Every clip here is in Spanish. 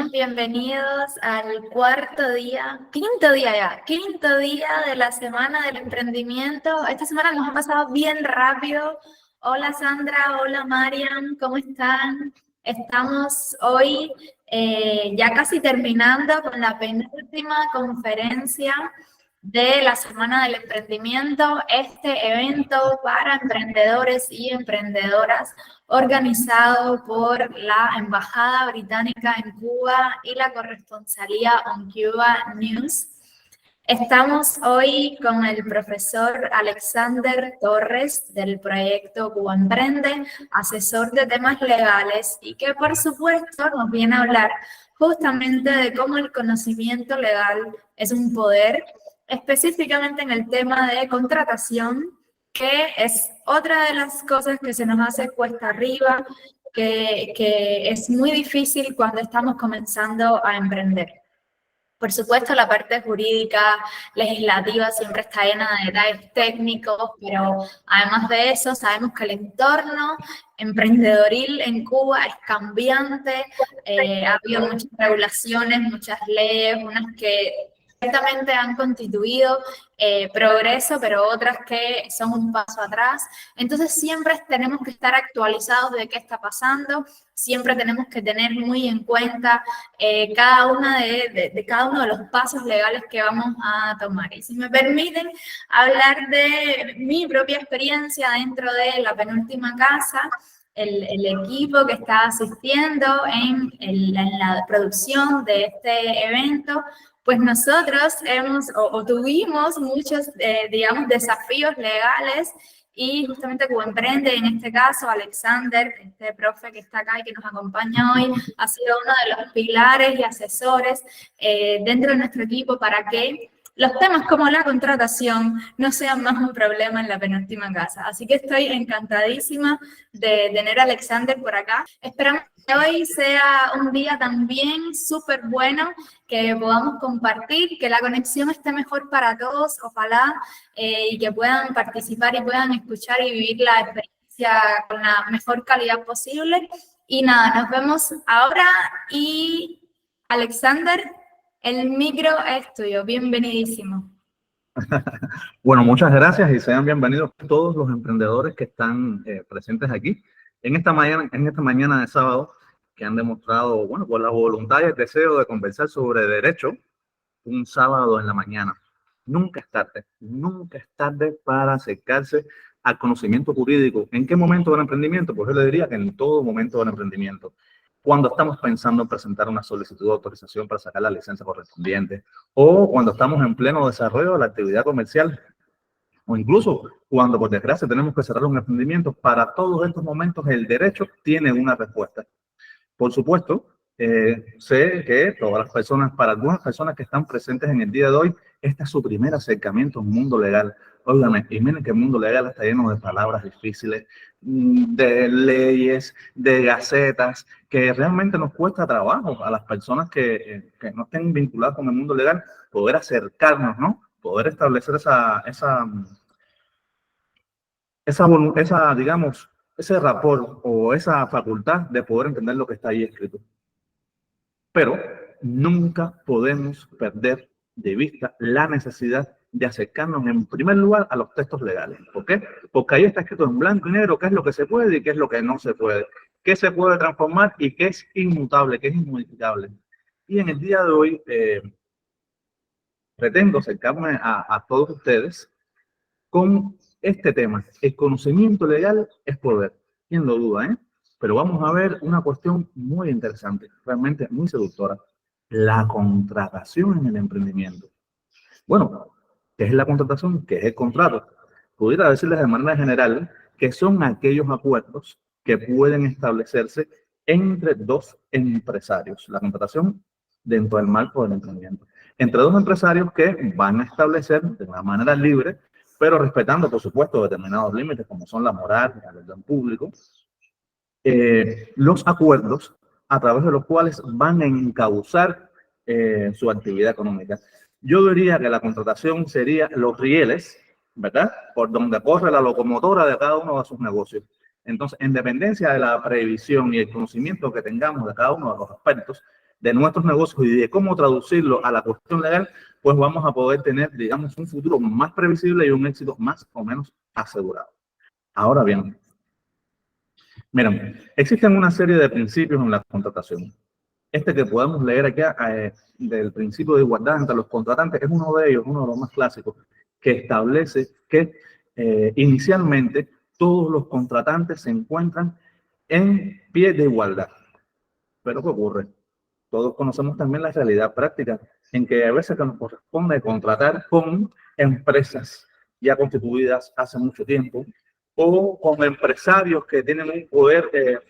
Sean bienvenidos al quinto día de la Semana del Emprendimiento. Esta semana nos ha pasado bien rápido. Hola Sandra, hola Mariam, ¿cómo están? Estamos hoy ya casi terminando con la penúltima conferencia de la Semana del Emprendimiento, este evento para emprendedores y emprendedoras organizado por la Embajada Británica en Cuba y la corresponsalía On Cuba News. Estamos hoy con el profesor Alexander Torres del proyecto Cuba Emprende, asesor de temas legales y que por supuesto nos viene a hablar justamente de cómo el conocimiento legal es un poder, específicamente en el tema de contratación, que es otra de las cosas que se nos hace cuesta arriba, que es muy difícil cuando estamos comenzando a emprender. Por supuesto, la parte jurídica, legislativa, siempre está llena de detalles técnicos, pero además de eso, sabemos que el entorno emprendedoril en Cuba es cambiante, ha habido muchas regulaciones, muchas leyes, unas que ciertamente han constituido progreso, pero otras que son un paso atrás. Entonces siempre tenemos que estar actualizados de qué está pasando, siempre tenemos que tener muy en cuenta cada uno de los pasos legales que vamos a tomar. Y si me permiten hablar de mi propia experiencia dentro de la penúltima casa, el equipo que está asistiendo en la producción de este evento, pues nosotros tuvimos muchos, digamos, desafíos legales y justamente Cuba Emprende, en este caso, Alexander, este profe que está acá y que nos acompaña hoy, ha sido uno de los pilares y asesores dentro de nuestro equipo para que los temas como la contratación no sean más un problema en la penúltima casa. Así que estoy encantadísima de tener a Alexander por acá. Esperamos que hoy sea un día también súper bueno, que podamos compartir, que la conexión esté mejor para todos, ojalá, y que puedan participar y puedan escuchar y vivir la experiencia con la mejor calidad posible. Y nada, nos vemos ahora y Alexander, el micro es tuyo, bienvenidísimo. Bueno, muchas gracias y sean bienvenidos todos los emprendedores que están presentes aquí en esta mañana de sábado, que han demostrado, bueno, por la voluntad y el deseo de conversar sobre derecho un sábado en la mañana. Nunca es tarde para acercarse al conocimiento jurídico. ¿En qué momento del emprendimiento? Pues yo le diría que en todo momento del emprendimiento. Cuando estamos pensando en presentar una solicitud de autorización para sacar la licencia correspondiente, o cuando estamos en pleno desarrollo de la actividad comercial, o incluso cuando, por desgracia, tenemos que cerrar un emprendimiento. Para todos estos momentos, el derecho tiene una respuesta. Por supuesto, sé que para algunas personas que están presentes en el día de hoy, este es su primer acercamiento al mundo legal. Óigame, y miren que el mundo legal está lleno de palabras difíciles, de leyes, de gacetas, que realmente nos cuesta trabajo a las personas que no estén vinculadas con el mundo legal, poder acercarnos, ¿no? Poder establecer digamos, ese rapport o esa facultad de poder entender lo que está ahí escrito. Pero nunca podemos perder de vista la necesidad de acercarnos en primer lugar a los textos legales. ¿Por qué? Porque ahí está escrito en blanco y negro qué es lo que se puede y qué es lo que no se puede, qué se puede transformar y qué es inmutable, qué es inmodificable. Y en el día de hoy pretendo acercarme a todos ustedes con este tema. El conocimiento legal es poder. ¿Quién lo duda, eh? Pero vamos a ver una cuestión muy interesante, realmente muy seductora. La contratación en el emprendimiento. Bueno, ¿qué es la contratación? ¿Qué es el contrato? Pudiera decirles de manera general que son aquellos acuerdos que pueden establecerse entre dos empresarios. La contratación dentro del marco del emprendimiento. Entre dos empresarios que van a establecer de una manera libre, pero respetando, por supuesto, determinados límites, como son la moral, el orden público, los acuerdos a través de los cuales van a encauzar su actividad económica. Yo diría que la contratación sería los rieles, ¿verdad? Por donde corre la locomotora de cada uno de sus negocios. Entonces, en dependencia de la previsión y el conocimiento que tengamos de cada uno de los aspectos, de nuestros negocios y de cómo traducirlo a la cuestión legal, pues vamos a poder tener, digamos, un futuro más previsible y un éxito más o menos asegurado. Ahora bien, miren, existen una serie de principios en la contratación. Este que podemos leer aquí del principio de igualdad entre los contratantes es uno de ellos, uno de los más clásicos, que establece que inicialmente todos los contratantes se encuentran en pie de igualdad. Pero ¿qué ocurre? Todos conocemos también la realidad práctica en que a veces que nos corresponde contratar con empresas ya constituidas hace mucho tiempo o con empresarios que tienen un poder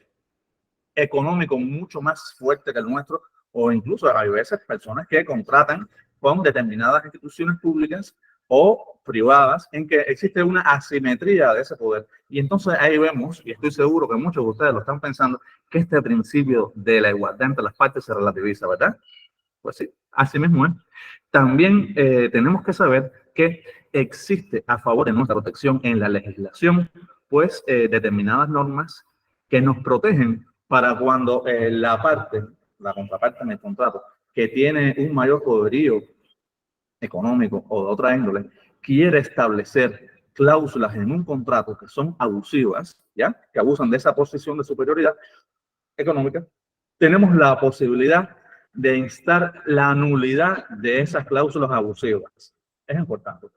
económico mucho más fuerte que el nuestro, o incluso hay veces personas que contratan con determinadas instituciones públicas o privadas en que existe una asimetría de ese poder. Y entonces ahí vemos, y estoy seguro que muchos de ustedes lo están pensando, que este principio de la igualdad entre las partes se relativiza, ¿verdad? Pues sí, así mismo es. También tenemos que saber que existe a favor de nuestra protección en la legislación, pues determinadas normas que nos protegen para cuando la contraparte en el contrato, que tiene un mayor poderío económico o de otra índole, quiere establecer cláusulas en un contrato que son abusivas, ¿ya? Que abusan de esa posición de superioridad económica, tenemos la posibilidad de instar la nulidad de esas cláusulas abusivas. Es importante.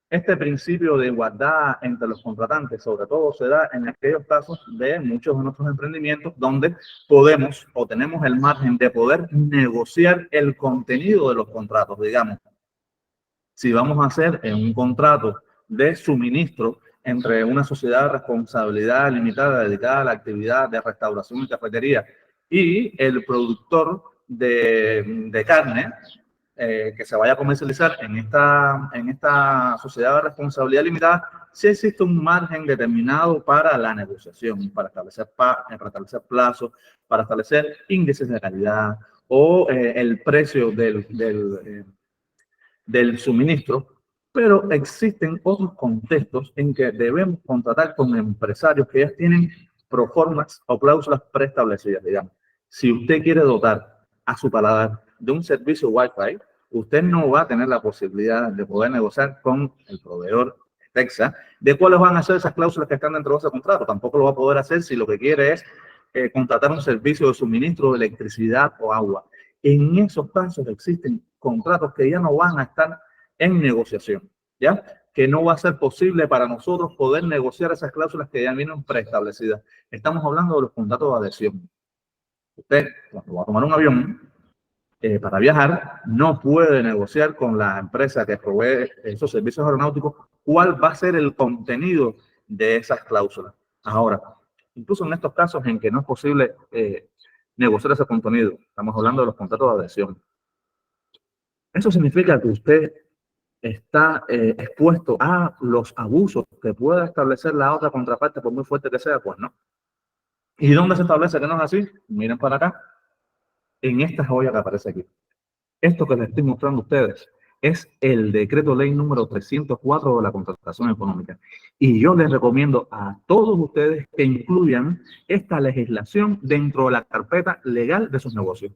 Este principio de igualdad entre los contratantes, sobre todo, se da en aquellos casos de muchos de nuestros emprendimientos donde podemos o tenemos el margen de poder negociar el contenido de los contratos. Digamos, si vamos a hacer un contrato de suministro entre una sociedad de responsabilidad limitada dedicada a la actividad de restauración y cafetería y el productor de carne, que se vaya a comercializar en esta sociedad de responsabilidad limitada, sí existe un margen determinado para la negociación, para establecer plazos, para establecer índices de calidad o el precio del suministro, pero existen otros contextos en que debemos contratar con empresarios que ya tienen proformas o cláusulas preestablecidas, digamos. Si usted quiere dotar a su paladar de un servicio Wi-Fi, usted no va a tener la posibilidad de poder negociar con el proveedor de Texas de cuáles van a ser esas cláusulas que están dentro de ese contrato. Tampoco lo va a poder hacer si lo que quiere es contratar un servicio de suministro de electricidad o agua. En esos casos existen contratos que ya no van a estar en negociación, ¿ya? Que no va a ser posible para nosotros poder negociar esas cláusulas que ya vienen preestablecidas. Estamos hablando de los contratos de adhesión. Usted, cuando va a tomar un avión para viajar, no puede negociar con la empresa que provee esos servicios aeronáuticos cuál va a ser el contenido de esas cláusulas. Ahora, incluso en estos casos en que no es posible negociar ese contenido, estamos hablando de los contratos de adhesión. Eso significa que usted está expuesto a los abusos que pueda establecer la otra contraparte, por muy fuerte que sea, pues no. ¿Y dónde se establece que no es así? Miren para acá, en esta joya que aparece aquí. Esto que les estoy mostrando a ustedes es el decreto ley número 304 de la contratación económica. Y yo les recomiendo a todos ustedes que incluyan esta legislación dentro de la carpeta legal de sus negocios.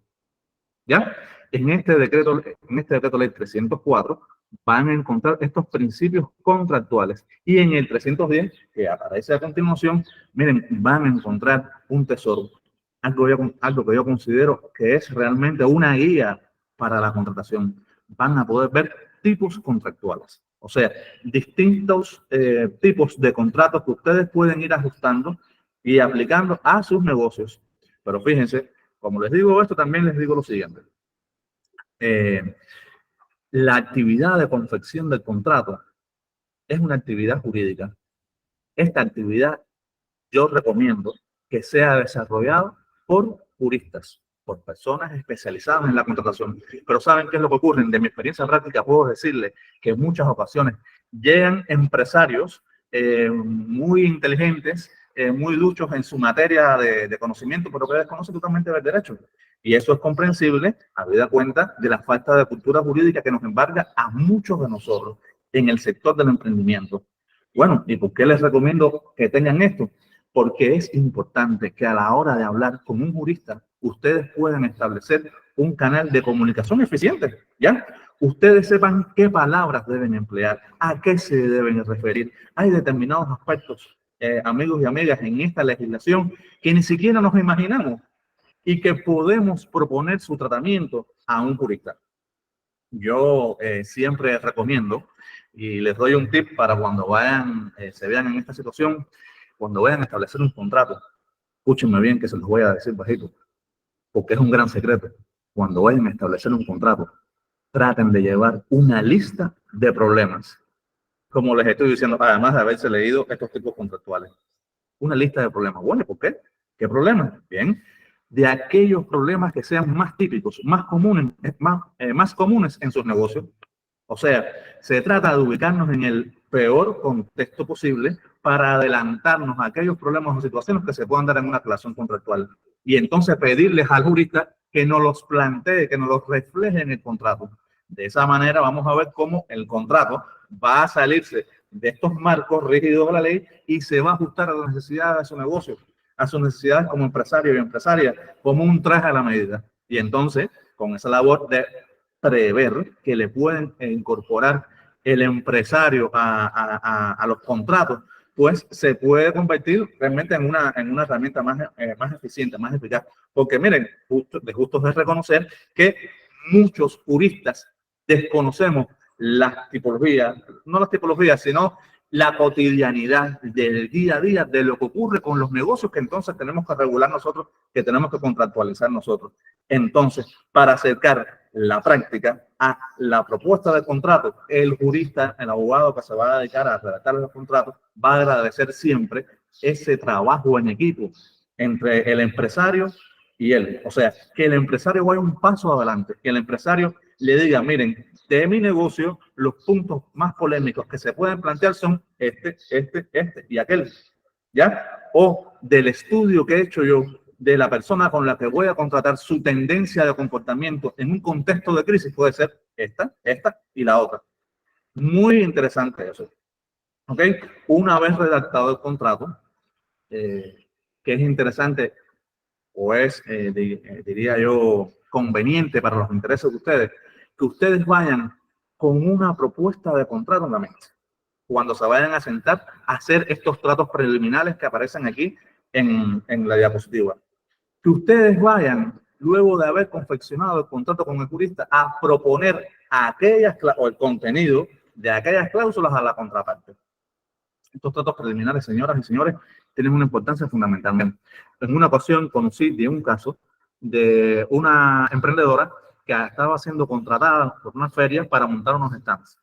¿Ya? En este decreto ley 304 van a encontrar estos principios contractuales. Y en el 310, que aparece a continuación, miren, van a encontrar un tesoro. Algo que yo considero que es realmente una guía para la contratación. Van a poder ver tipos contractuales. O sea, distintos tipos de contratos que ustedes pueden ir ajustando y aplicando a sus negocios. Pero fíjense, como les digo esto, también les digo lo siguiente. La actividad de confección del contrato es una actividad jurídica. Esta actividad yo recomiendo que sea desarrollada por juristas, por personas especializadas en la contratación. Pero ¿saben qué es lo que ocurre? De mi experiencia práctica puedo decirles que en muchas ocasiones llegan empresarios muy inteligentes, muy duchos en su materia de conocimiento, pero que desconocen totalmente del derecho. Y eso es comprensible, habida cuenta de la falta de cultura jurídica que nos embarga a muchos de nosotros en el sector del emprendimiento. Bueno, ¿y por qué les recomiendo que tengan esto? Porque es importante que a la hora de hablar con un jurista, ustedes puedan establecer un canal de comunicación eficiente, ¿ya? Ustedes sepan qué palabras deben emplear, a qué se deben referir. Hay determinados aspectos, amigos y amigas, en esta legislación que ni siquiera nos imaginamos y que podemos proponer su tratamiento a un jurista. Yo siempre recomiendo y les doy un tip para cuando vayan, se vean en esta situación, cuando vayan a establecer un contrato. Escúchenme bien que se los voy a decir bajito, porque es un gran secreto. Cuando vayan a establecer un contrato, traten de llevar una lista de problemas. Como les estoy diciendo, además de haberse leído estos tipos contractuales. Una lista de problemas. Bueno, ¿por qué? ¿Qué problemas? Bien, de aquellos problemas que sean más típicos, más comunes en sus negocios. O sea, se trata de ubicarnos en el peor contexto posible para adelantarnos a aquellos problemas o situaciones que se puedan dar en una relación contractual. Y entonces pedirles al jurista que nos los plantee, que nos los refleje en el contrato. De esa manera vamos a ver cómo el contrato va a salirse de estos marcos rígidos de la ley y se va a ajustar a las necesidades de su negocio, a sus necesidades como empresario y empresaria, como un traje a la medida. Y entonces, con esa labor de prever que le pueden incorporar el empresario a los contratos, pues se puede convertir realmente en una herramienta más eficiente, más eficaz. Porque miren, justo es reconocer que muchos juristas desconocemos las tipologías, no las tipologías, sino la cotidianidad del día a día de lo que ocurre con los negocios que entonces tenemos que regular nosotros, que tenemos que contractualizar nosotros. Entonces, para acercar la práctica a la propuesta de contrato, el jurista, el abogado que se va a dedicar a redactar los contratos, va a agradecer siempre ese trabajo en equipo entre el empresario y él. O sea, que el empresario vaya un paso adelante, que el empresario le diga, miren, de mi negocio, los puntos más polémicos que se pueden plantear son este y aquel, ¿ya? O del estudio que he hecho yo de la persona con la que voy a contratar, su tendencia de comportamiento en un contexto de crisis puede ser esta y la otra. Muy interesante eso. ¿Ok? Una vez redactado el contrato, que es interesante o es, diría yo, conveniente para los intereses de ustedes, que ustedes vayan con una propuesta de contrato en la mente. Cuando se vayan a sentar a hacer estos tratos preliminares que aparecen aquí en la diapositiva. Que ustedes vayan, luego de haber confeccionado el contrato con el jurista, a proponer o el contenido de aquellas cláusulas a la contraparte. Estos tratos preliminares, señoras y señores, tienen una importancia fundamental. En una ocasión conocí de un caso de una emprendedora que estaba siendo contratada por una feria para montar unos stands.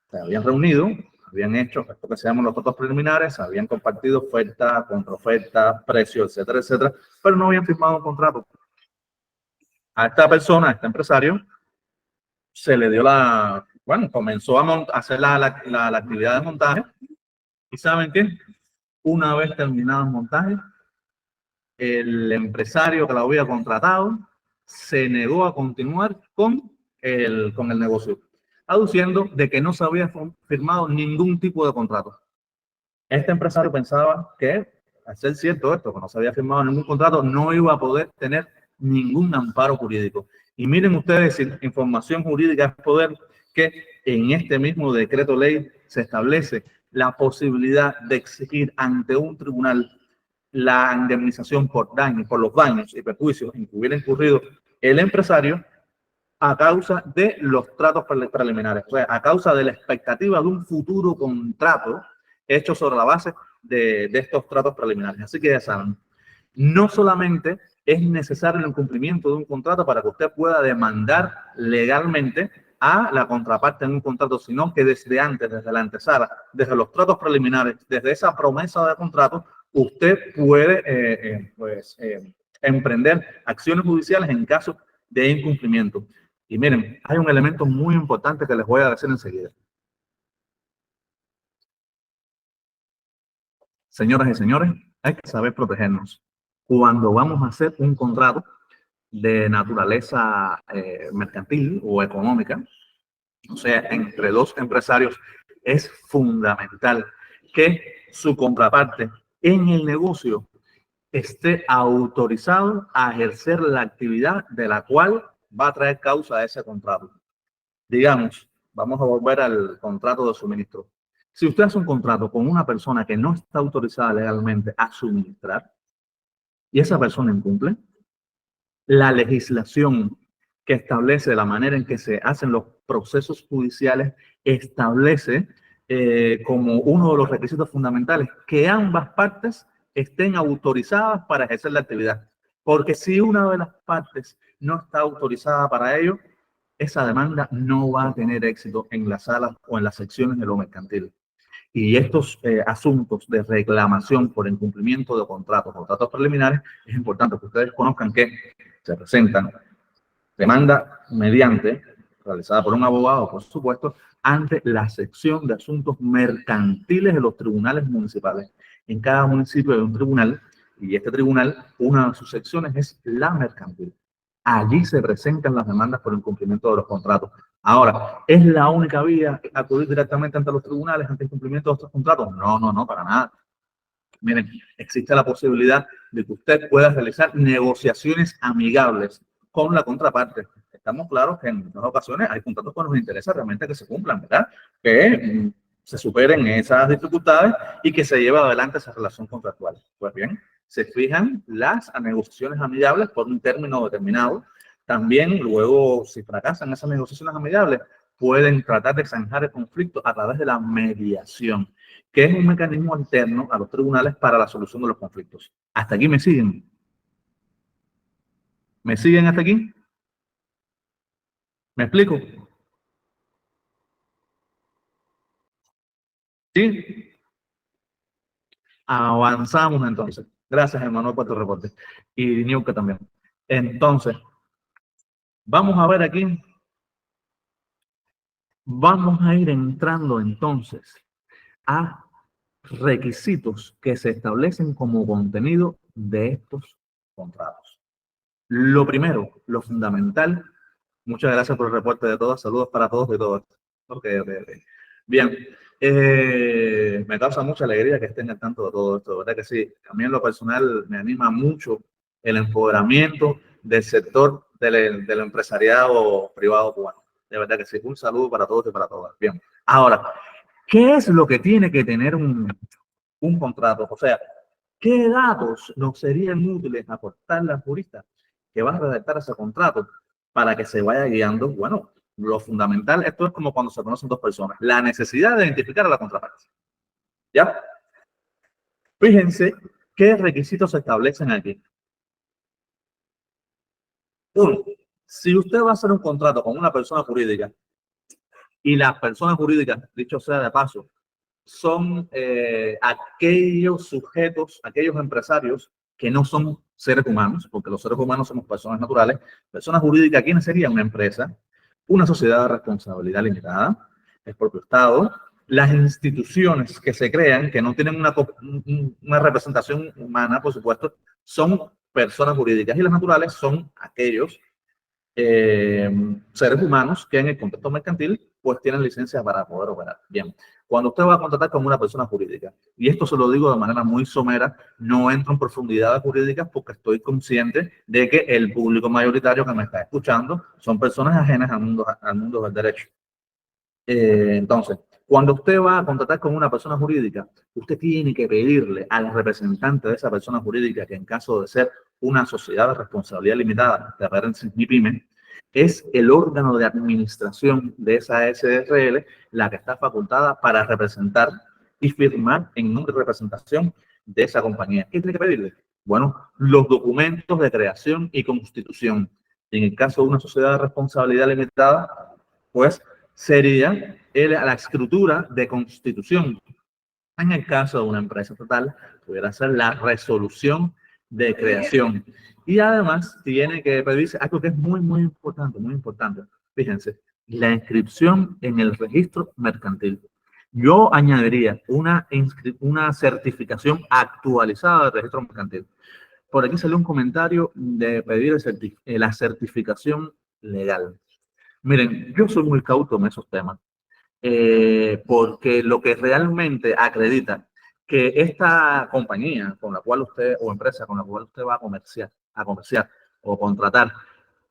Se habían reunido, habían hecho esto que se llaman los tratos preliminares, habían compartido oferta, contraoferta, precio, etcétera, etcétera, pero no habían firmado un contrato. A esta persona, a este empresario, se le dio comenzó a hacer la actividad de montaje. ¿Y saben qué? Una vez terminado el montaje, el empresario que la había contratado se negó a continuar con el negocio, aduciendo de que no se había firmado ningún tipo de contrato. Este empresario pensaba que, al ser cierto esto, que no se había firmado ningún contrato, no iba a poder tener ningún amparo jurídico. Y miren ustedes, información jurídica es poder, que en este mismo decreto ley se establece la posibilidad de exigir ante un tribunal la indemnización por los daños y perjuicios en que hubiera incurrido el empresario a causa de los tratos preliminares, o sea, a causa de la expectativa de un futuro contrato hecho sobre la base de estos tratos preliminares. Así que ya saben, no solamente es necesario el cumplimiento de un contrato para que usted pueda demandar legalmente a la contraparte en un contrato, sino que desde antes, desde la antesala, desde los tratos preliminares, desde esa promesa de contrato, usted puede emprender acciones judiciales en caso de incumplimiento. Y miren, hay un elemento muy importante que les voy a decir enseguida. Señoras y señores, hay que saber protegernos. Cuando vamos a hacer un contrato de naturaleza mercantil o económica, o sea, entre dos empresarios, es fundamental que su contraparte en el negocio esté autorizado a ejercer la actividad de la cual va a traer causa a ese contrato. Digamos, vamos a volver al contrato de suministro. Si usted hace un contrato con una persona que no está autorizada legalmente a suministrar y esa persona incumple, la legislación que establece la manera en que se hacen los procesos judiciales establece como uno de los requisitos fundamentales que ambas partes estén autorizadas para ejercer la actividad. Porque si una de las partes no está autorizada para ello, esa demanda no va a tener éxito en las salas o en las secciones de lo mercantil. Y estos asuntos de reclamación por incumplimiento de contratos preliminares, es importante que ustedes conozcan que se presentan demanda mediante, realizada por un abogado, por supuesto, ante la sección de asuntos mercantiles de los tribunales municipales. En cada municipio hay un tribunal y este tribunal, una de sus secciones es la mercantil. Allí se presentan las demandas por incumplimiento de los contratos. Ahora, ¿es la única vía acudir directamente ante los tribunales ante el incumplimiento de estos contratos? No, para nada. Miren, existe la posibilidad de que usted pueda realizar negociaciones amigables con la contraparte. Estamos claros que en muchas ocasiones hay contratos que nos interesa realmente que se cumplan, ¿verdad? Que se superen esas dificultades y que se lleve adelante esa relación contractual. Pues bien, se fijan las negociaciones amigables por un término determinado. También luego, si fracasan esas negociaciones amigables, pueden tratar de zanjar el conflicto a través de la mediación, que es un mecanismo alterno a los tribunales para la solución de los conflictos. ¿Hasta aquí me siguen? ¿Me siguen hasta aquí? ¿Me explico? ¿Sí? Avanzamos entonces. Gracias, Emanuel, por tu reporte. Y Niuka también. Entonces, vamos a ver aquí. Vamos a ir entrando entonces a requisitos que se establecen como contenido de estos contratos. Lo primero, lo fundamental. Muchas gracias por el reporte de todos. Saludos para todos de todos. Okay. Bien. Me causa mucha alegría que estén al tanto de todo esto, ¿verdad que sí? A mí en lo personal me anima mucho el empoderamiento del sector del empresariado privado cubano. De verdad que sí. Un saludo para todos y para todas. Bien. Ahora, ¿qué es lo que tiene que tener un contrato? O sea, ¿qué datos nos serían útiles aportarle al jurista que va a redactar ese contrato para que se vaya guiando? Bueno, lo fundamental, esto es como cuando se conocen dos personas, la necesidad de identificar a la contraparte. ¿Ya? Fíjense qué requisitos se establecen aquí. Uno, si usted va a hacer un contrato con una persona jurídica y las personas jurídicas, dicho sea de paso, son aquellos sujetos, aquellos empresarios que no son seres humanos, porque los seres humanos somos personas naturales. Personas jurídicas, ¿quiénes serían? Una empresa, una sociedad de responsabilidad limitada, el propio Estado, las instituciones que se crean, que no tienen una representación humana, por supuesto, son personas jurídicas, y las naturales son aquellos seres humanos que en el contexto mercantil pues tienen licencia para poder operar. Bien, cuando usted va a contratar con una persona jurídica, y esto se lo digo de manera muy somera, no entro en profundidades jurídicas porque estoy consciente de que el público mayoritario que me está escuchando son personas ajenas al mundo del derecho. Entonces, cuando usted va a contratar con una persona jurídica, usted tiene que pedirle al representante de esa persona jurídica que en caso de ser una sociedad de responsabilidad limitada, de paréntesis MIPYME, es el órgano de administración de esa SRL la que está facultada para representar y firmar en nombre de representación de esa compañía. ¿Qué tiene que pedirle? Bueno, los documentos de creación y constitución. En el caso de una sociedad de responsabilidad limitada, pues sería la escritura de constitución. En el caso de una empresa total, pudiera ser la resolución de creación. Y además tiene que pedirse algo que es muy importante, muy importante. Fíjense, la inscripción en el registro mercantil. Yo añadiría una certificación actualizada del registro mercantil. Por aquí salió un comentario de pedir la certificación legal. Miren, yo soy muy cauto en esos temas, porque lo que realmente acredita que esta compañía con la cual usted, o empresa con la cual usted va a comerciar o contratar,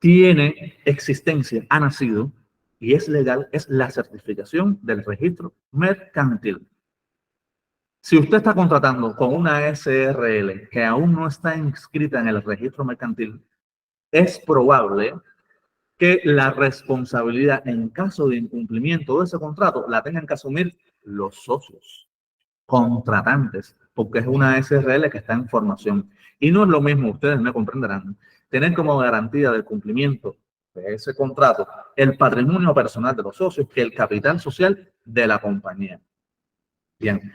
tiene existencia, ha nacido y es legal, es la certificación del registro mercantil. Si usted está contratando con una SRL que aún no está inscrita en el registro mercantil, es probable que la responsabilidad en caso de incumplimiento de ese contrato la tengan que asumir los socios contratantes, porque es una SRL que está en formación. Y no es lo mismo, ustedes me comprenderán, tener como garantía del cumplimiento de ese contrato el patrimonio personal de los socios que el capital social de la compañía. Bien,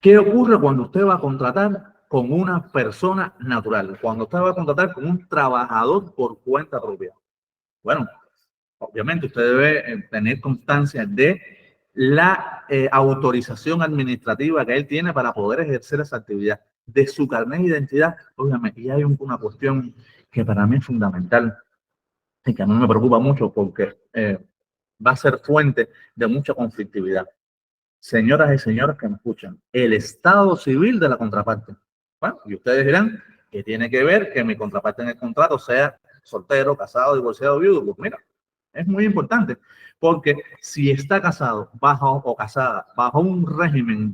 ¿qué ocurre cuando usted va a contratar con una persona natural? Cuando usted va a contratar con un trabajador por cuenta propia. Bueno, obviamente usted debe tener constancia de la autorización administrativa que él tiene para poder ejercer esa actividad, de su carnet de identidad. Obviamente, y hay una cuestión que para mí es fundamental y que a mí me preocupa mucho porque va a ser fuente de mucha conflictividad. Señoras y señores que me escuchan, el estado civil de la contraparte. Bueno, y ustedes dirán que tiene que ver que mi contraparte en el contrato sea soltero, casado, divorciado, viudo. Pues mira, es muy importante, porque si está casado bajo o casada bajo un régimen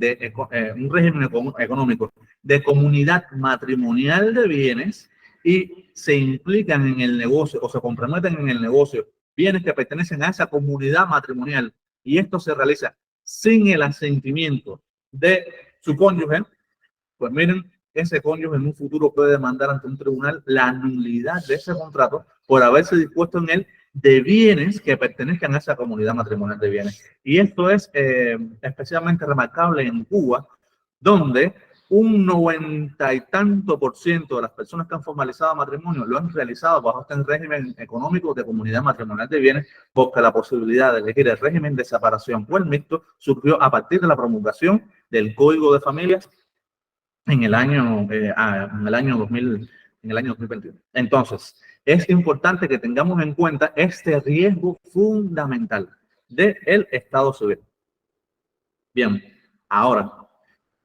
económico de comunidad matrimonial de bienes y se implican en el negocio o se comprometen en el negocio bienes que pertenecen a esa comunidad matrimonial y esto se realiza sin el asentimiento de su cónyuge, pues miren, ese cónyuge en un futuro puede demandar ante un tribunal la nulidad de ese contrato por haberse dispuesto en él de bienes que pertenezcan a esa comunidad matrimonial de bienes. Y esto es especialmente remarcable en Cuba, donde un 90 y tanto % de las personas que han formalizado matrimonio lo han realizado bajo este régimen económico de comunidad matrimonial de bienes, porque la posibilidad de elegir el régimen de separación o el mixto surgió a partir de la promulgación del Código de Familias en el año 2021. Entonces, es importante que tengamos en cuenta este riesgo fundamental del Estado civil. Bien, ahora,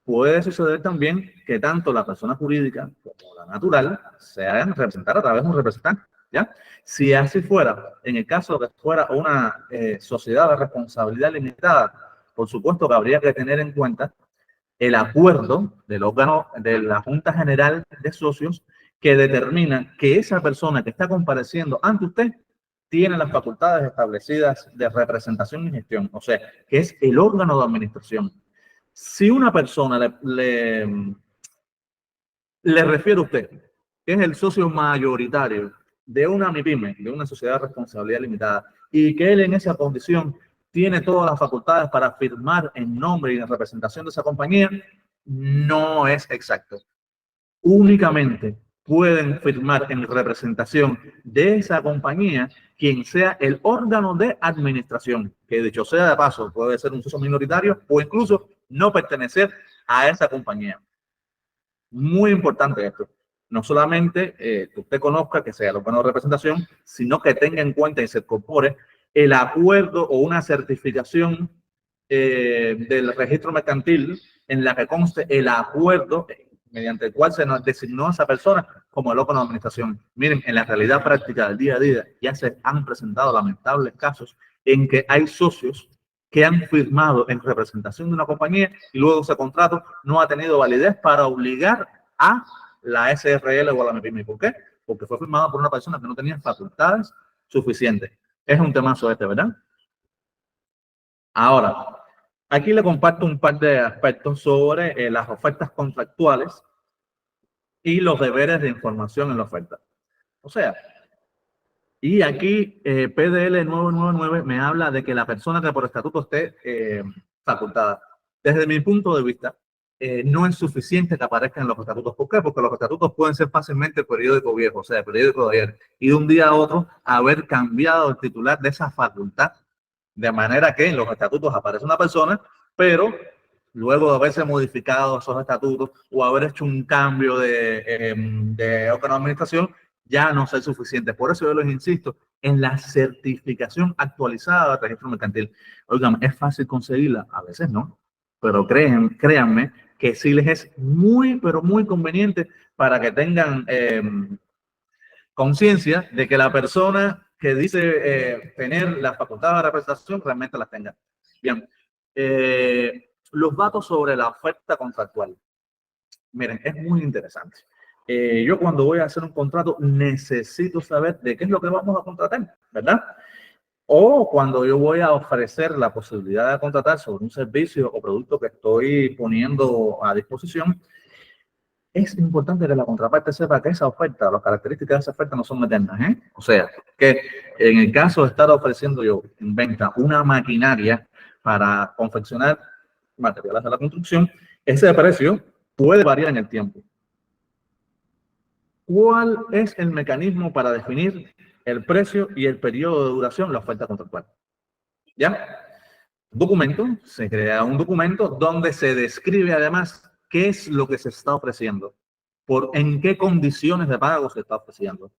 puede suceder también que tanto la persona jurídica como la natural se hagan representar a través de un representante, ¿ya? Si así fuera, en el caso de que fuera una sociedad de responsabilidad limitada, por supuesto que habría que tener en cuenta el acuerdo del órgano de la Junta General de Socios que determina que esa persona que está compareciendo ante usted tiene las facultades establecidas de representación y gestión, o sea, que es el órgano de administración. Si una persona le refiere a usted, que es el socio mayoritario de una MIPYME, de una sociedad de responsabilidad limitada, y que él en esa condición tiene todas las facultades para firmar en nombre y en representación de esa compañía, no es exacto. Únicamente pueden firmar en representación de esa compañía quien sea el órgano de administración, que dicho sea de paso, puede ser un socio minoritario o incluso no pertenecer a esa compañía. Muy importante esto. No solamente que usted conozca que sea el órgano de representación, sino que tenga en cuenta y se incorpore el acuerdo o una certificación del registro mercantil en la que conste el acuerdo mediante el cual se nos designó a esa persona como el órgano de administración. Miren, en la realidad práctica del día a día ya se han presentado lamentables casos en que hay socios que han firmado en representación de una compañía y luego ese contrato no ha tenido validez para obligar a la SRL o a la MIPYME. ¿Por qué? Porque fue firmado por una persona que no tenía facultades suficientes. Es un temazo este, ¿verdad? Ahora, aquí le comparto un par de aspectos sobre las ofertas contractuales y los deberes de información en la oferta. O sea, y aquí PDL 999 me habla de que la persona que por estatuto esté facultada. Desde mi punto de vista, no es suficiente que aparezcan en los estatutos. ¿Por qué? Porque los estatutos pueden ser fácilmente periódico viejo, o sea, periódico de ayer, y de un día a otro haber cambiado el titular de esa facultad, de manera que en los estatutos aparece una persona, pero luego de haberse modificado esos estatutos o haber hecho un cambio de órgano de administración, ya no es suficiente. Por eso yo les insisto en la certificación actualizada del registro mercantil. Oigan, ¿es fácil conseguirla? A veces no, pero créanme que sí les es muy, pero muy conveniente para que tengan conciencia de que la persona que dice tener la facultad de representación realmente las tenga. Bien, los datos sobre la oferta contractual. Miren, es muy interesante. Yo cuando voy a hacer un contrato necesito saber de qué es lo que vamos a contratar, ¿verdad? O cuando yo voy a ofrecer la posibilidad de contratar sobre un servicio o producto que estoy poniendo a disposición, es importante que la contraparte sepa que esa oferta, las características de esa oferta no son eternas, ¿eh? O sea, que en el caso de estar ofreciendo yo en venta una maquinaria para confeccionar materiales de la construcción, ese precio puede variar en el tiempo. ¿Cuál es el mecanismo para definir el precio y el periodo de duración de la oferta contractual? ¿Ya? Documento, se crea un documento donde se describe además qué es lo que se está ofreciendo, en qué condiciones de pago se está ofreciendo,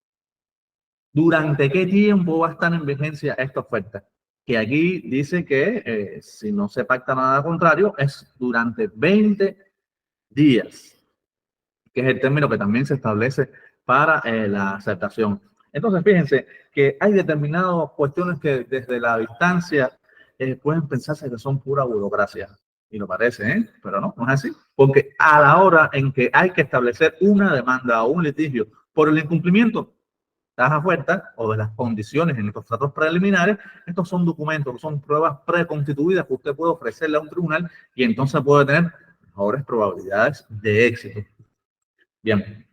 durante qué tiempo va a estar en vigencia esta oferta. Que aquí dice que si no se pacta nada contrario, es durante 20 días, que es el término que también se establece para la aceptación. Entonces, fíjense que hay determinadas cuestiones que desde la distancia pueden pensarse que son pura burocracia. Y lo parece, ¿eh? Pero no, no es así. Porque a la hora en que hay que establecer una demanda o un litigio por el incumplimiento de las ofertas o de las condiciones en los tratos preliminares, estos son documentos, son pruebas preconstituidas que usted puede ofrecerle a un tribunal y entonces puede tener mejores probabilidades de éxito. Bien.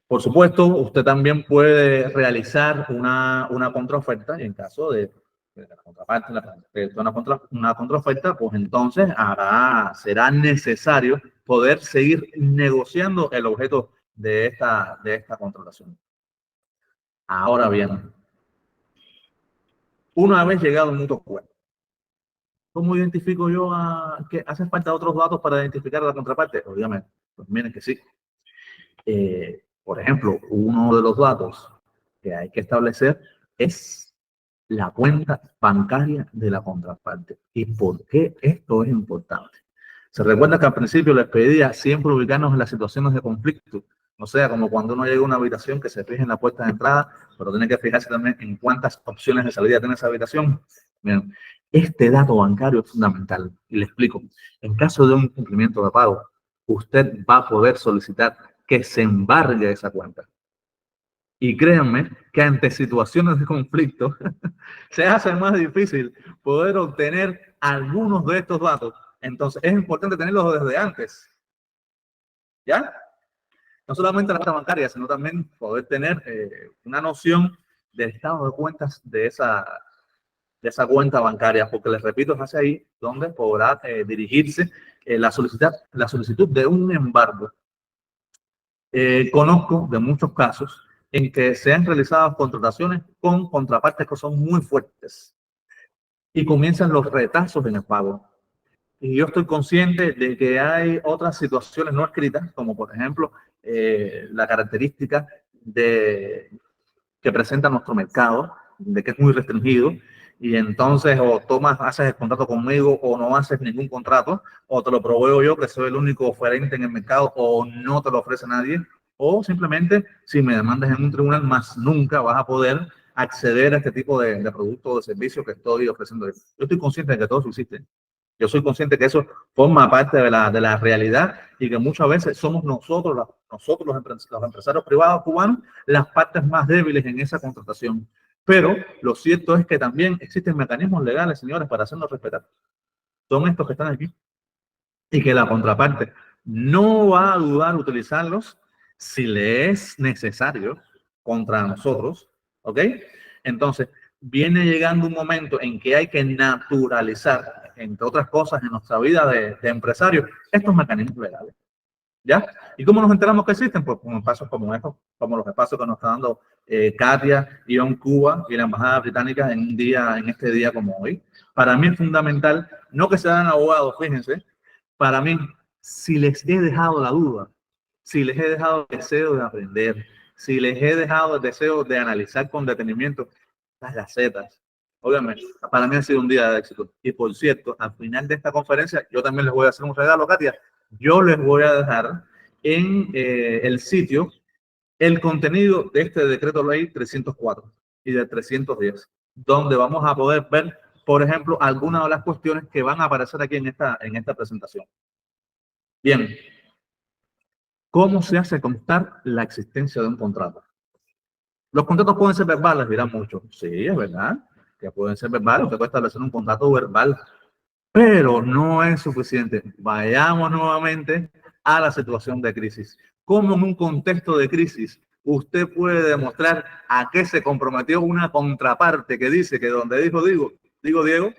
Por supuesto, usted también puede realizar una contraoferta y en caso de la contraparte una contraoferta, pues entonces será necesario poder seguir negociando el objeto de esta contratación. Ahora bien, una vez llegado a un mutuo acuerdo, ¿cómo identifico yo que hace falta otros datos para identificar a la contraparte? Obviamente, pues miren que sí. Por ejemplo, uno de los datos que hay que establecer es la cuenta bancaria de la contraparte. ¿Y por qué esto es importante? Se recuerda que al principio les pedía siempre ubicarnos en las situaciones de conflicto. O sea, como cuando uno llega a una habitación que se fije en la puerta de entrada, pero tiene que fijarse también en cuántas opciones de salida tiene esa habitación. Bien, este dato bancario es fundamental. Y le explico. En caso de un incumplimiento de pago, usted va a poder solicitar que se embargue esa cuenta. Y créanme que ante situaciones de conflicto se hace más difícil poder obtener algunos de estos datos. Entonces es importante tenerlos desde antes. ¿Ya? No solamente la cuenta bancaria, sino también poder tener una noción del estado de cuentas de esa cuenta bancaria, porque les repito, es hacia ahí donde podrá dirigirse la solicitud de un embargo. Conozco de muchos casos en que se han realizado contrataciones con contrapartes que son muy fuertes y comienzan los retazos en el pago. Y yo estoy consciente de que hay otras situaciones no escritas, como por ejemplo la característica que presenta nuestro mercado, de que es muy restringido, y entonces o haces el contrato conmigo o no haces ningún contrato, o te lo proveo yo que soy el único oferente en el mercado o no te lo ofrece nadie, o simplemente si me demandas en un tribunal más nunca vas a poder acceder a este tipo de producto o de servicio que estoy ofreciendo. Yo estoy consciente de que todo eso existe. Yo soy consciente que eso forma parte de la realidad y que muchas veces somos nosotros los empresarios privados cubanos, las partes más débiles en esa contratación. Pero lo cierto es que también existen mecanismos legales, señores, para hacernos respetar. Son estos que están aquí. Y que la contraparte no va a dudar en utilizarlos si le es necesario contra nosotros. ¿Ok? Entonces, viene llegando un momento en que hay que naturalizar, entre otras cosas, en nuestra vida de empresario, estos mecanismos legales. ¿Ya? ¿Y cómo nos enteramos que existen? Pues con espacios como estos, como los espacios que nos está dando Katia, Ion Cuba y la Embajada Británica en este día como hoy. Para mí es fundamental, no que sean abogados, fíjense, para mí, si les he dejado la duda, si les he dejado el deseo de aprender, si les he dejado el deseo de analizar con detenimiento las gacetas, Obviamente, para mí ha sido un día de éxito. Y por cierto, al final de esta conferencia, yo también les voy a hacer un regalo, Katia. Yo les voy a dejar en el sitio el contenido de este decreto ley 304 y de 310, donde vamos a poder ver, por ejemplo, algunas de las cuestiones que van a aparecer aquí en esta presentación. Bien, ¿cómo se hace constar la existencia de un contrato? Los contratos pueden ser verbales, dirán muchos. Sí, es verdad, que pueden ser verbales, usted puede establecer un contrato verbal, pero no es suficiente. Vayamos nuevamente a la situación de crisis. ¿Cómo en un contexto de crisis usted puede demostrar a qué se comprometió una contraparte que dice que donde dijo Diego?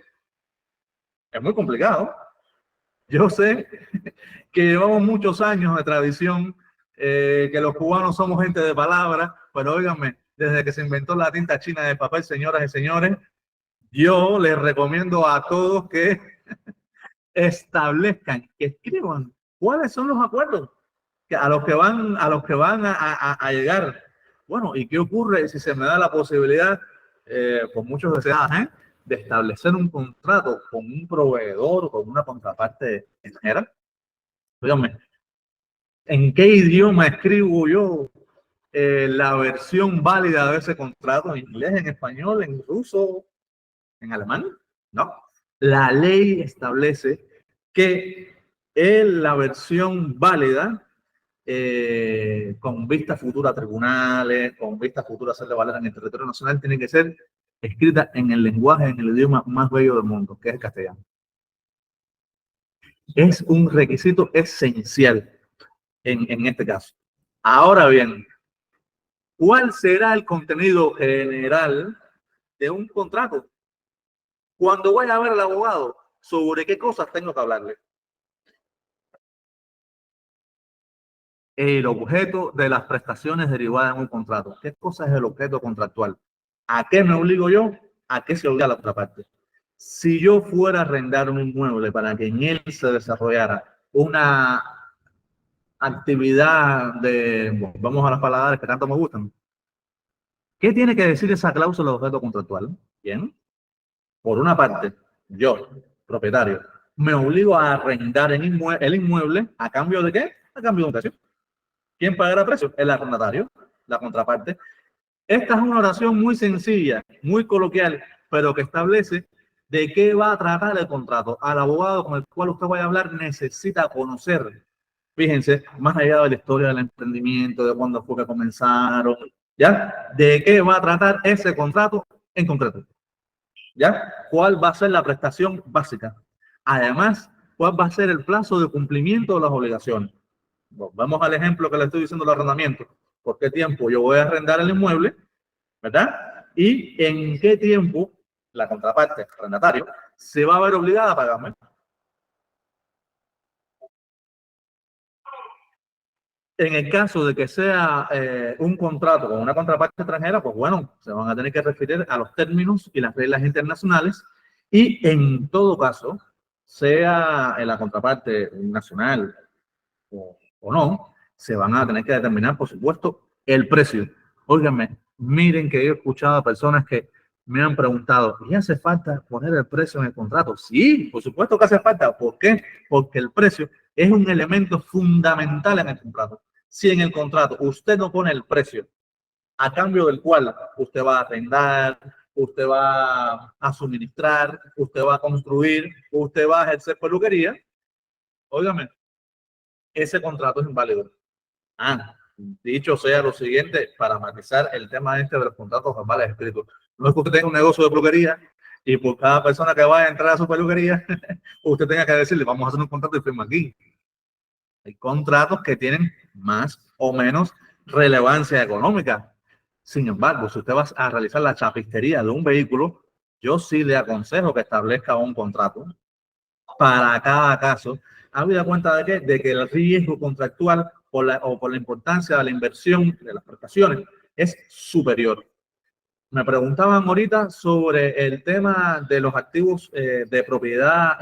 Es muy complicado. Yo sé que llevamos muchos años de tradición, que los cubanos somos gente de palabra, pero óiganme, desde que se inventó la tinta china de papel, señoras y señores, yo les recomiendo a todos que establezcan, que escriban cuáles son los acuerdos a los que van a llegar. Bueno, ¿y qué ocurre si se me da la posibilidad, por muchos deseados, de establecer un contrato con un proveedor o con una contraparte extranjera? Dígame, ¿en qué idioma escribo yo la versión válida de ese contrato? ¿En inglés, en español, en ruso, en alemán? No. La ley establece que la versión válida, con vista futura a tribunales, con vista futura a hacerle valer en el territorio nacional, tiene que ser escrita en el lenguaje, en el idioma más bello del mundo, que es el castellano. Es un requisito esencial en este caso. Ahora bien, ¿cuál será el contenido general de un contrato? Cuando vaya a ver al abogado, ¿sobre qué cosas tengo que hablarle? El objeto de las prestaciones derivadas en un contrato. ¿Qué cosa es el objeto contractual? ¿A qué me obligo yo? ¿A qué se obliga la otra parte? Si yo fuera a arrendar un inmueble para que en él se desarrollara una actividad de, vamos a las palabras que tanto me gustan, ¿qué tiene que decir esa cláusula de objeto contractual? Bien, por una parte, yo, propietario, me obligo a arrendar el inmueble ¿a cambio de qué? A cambio de un precio. ¿Quién pagará el precio? El arrendatario, la contraparte. Esta es una oración muy sencilla, muy coloquial, pero que establece de qué va a tratar el contrato. Al abogado con el cual usted vaya a hablar necesita conocer, fíjense, más allá de la historia del emprendimiento, de cuándo fue que comenzaron, ¿ya? ¿De qué va a tratar ese contrato en concreto? ¿Ya? ¿Cuál va a ser la prestación básica? Además, ¿cuál va a ser el plazo de cumplimiento de las obligaciones? Vamos al ejemplo que le estoy diciendo del arrendamiento. ¿Por qué tiempo yo voy a arrendar el inmueble? ¿Verdad? Y en qué tiempo la contraparte, el arrendatario, se va a ver obligada a pagarme. En el caso de que sea un contrato con una contraparte extranjera, pues bueno, se van a tener que referir a los términos y las reglas internacionales, y en todo caso, sea en la contraparte nacional o no, se van a tener que determinar, por supuesto, el precio. Óiganme, miren que yo he escuchado a personas que me han preguntado, ¿y hace falta poner el precio en el contrato? Sí, por supuesto que hace falta. ¿Por qué? Porque el precio es un elemento fundamental en el contrato. Si en el contrato usted no pone el precio a cambio del cual usted va a arrendar, usted va a suministrar, usted va a construir, usted va a ejercer peluquería, óigame, ese contrato es inválido. Dicho sea lo siguiente, para matizar el tema de los contratos verbales escritos. No es que usted tenga un negocio de peluquería y por cada persona que vaya a entrar a su peluquería, usted tenga que decirle, vamos a hacer un contrato y firma aquí. Hay contratos que tienen más o menos relevancia económica. Sin embargo, si usted va a realizar la chapistería de un vehículo, yo sí le aconsejo que establezca un contrato para cada caso, habida cuenta de que el riesgo contractual por la importancia de la inversión de las prestaciones es superior. Me preguntaban ahorita sobre el tema de los activos de propiedad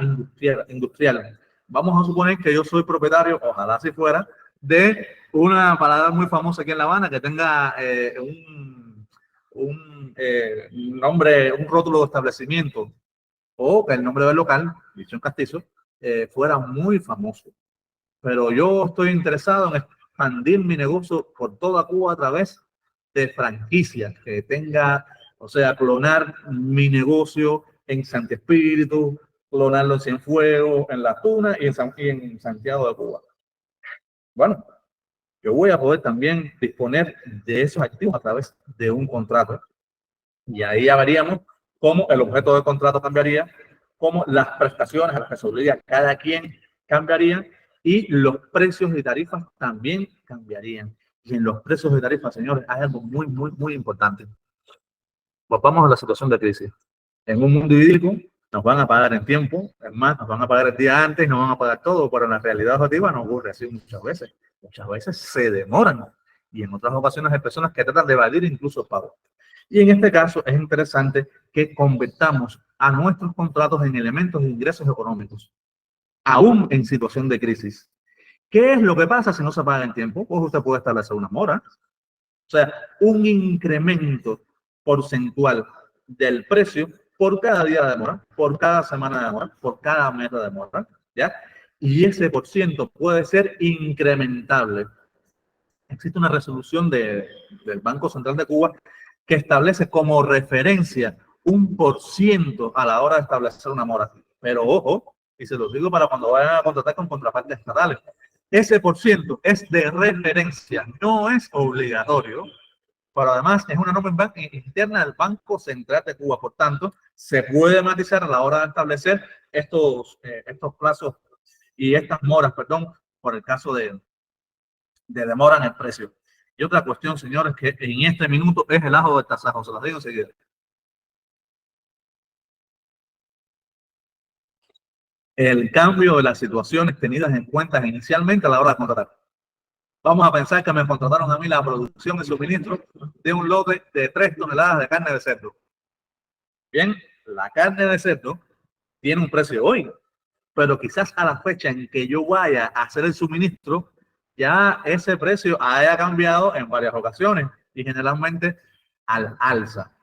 industrial. Vamos a suponer que yo soy propietario, ojalá si fuera, de una paladar muy famosa aquí en La Habana que tenga un nombre, un rótulo de establecimiento o que el nombre del local, dicho en castizo, fuera muy famoso. Pero yo estoy interesado en expandir mi negocio por toda Cuba a través de franquicias que tenga, o sea, clonar mi negocio en Santi Espíritu, clonarlo en Cienfuegos, en La Tuna y en Santiago de Cuba. Bueno, yo voy a poder también disponer de esos activos a través de un contrato. Y ahí ya veríamos cómo el objeto del contrato cambiaría, cómo las prestaciones a las que se obliga cada quien cambiarían y los precios y tarifas también cambiarían. Y en los precios y tarifas, señores, hay algo muy importante. Pues vamos a la situación de crisis. En un mundo idílico nos van a pagar en tiempo, es más, nos van a pagar el día antes, nos van a pagar todo, pero en la realidad objetiva no ocurre así muchas veces. Muchas veces se demoran y en otras ocasiones hay personas que tratan de evadir incluso el pago. Y en este caso es interesante que convertamos a nuestros contratos en elementos de ingresos económicos, aún en situación de crisis. ¿Qué es lo que pasa si no se paga en tiempo? Pues usted puede establecer una mora, o sea, un incremento porcentual del precio por cada día de mora, por cada semana de mora, por cada mes de mora, ¿ya? Y ese por ciento puede ser incrementable. Existe una resolución del Banco Central de Cuba que establece como referencia un % a la hora de establecer una mora. Pero ojo, y se los digo para cuando vayan a contratar con contrapartes estatales, ese % es de referencia, no es obligatorio, pero además es una norma interna del Banco Central de Cuba. Por tanto, se puede matizar a la hora de establecer estos plazos y estas moras, perdón, por el caso de demora en el precio. Y otra cuestión, señores, que en este minuto es el ajo del tasajo, se los digo enseguida. El cambio de las situaciones tenidas en cuenta inicialmente a la hora de contratar. Vamos a pensar que me contrataron a mí la producción y suministro de un lote de 3 toneladas de carne de cerdo. Bien, la carne de cerdo tiene un precio hoy, pero quizás a la fecha en que yo vaya a hacer el suministro, ya ese precio haya cambiado en varias ocasiones y generalmente al alza.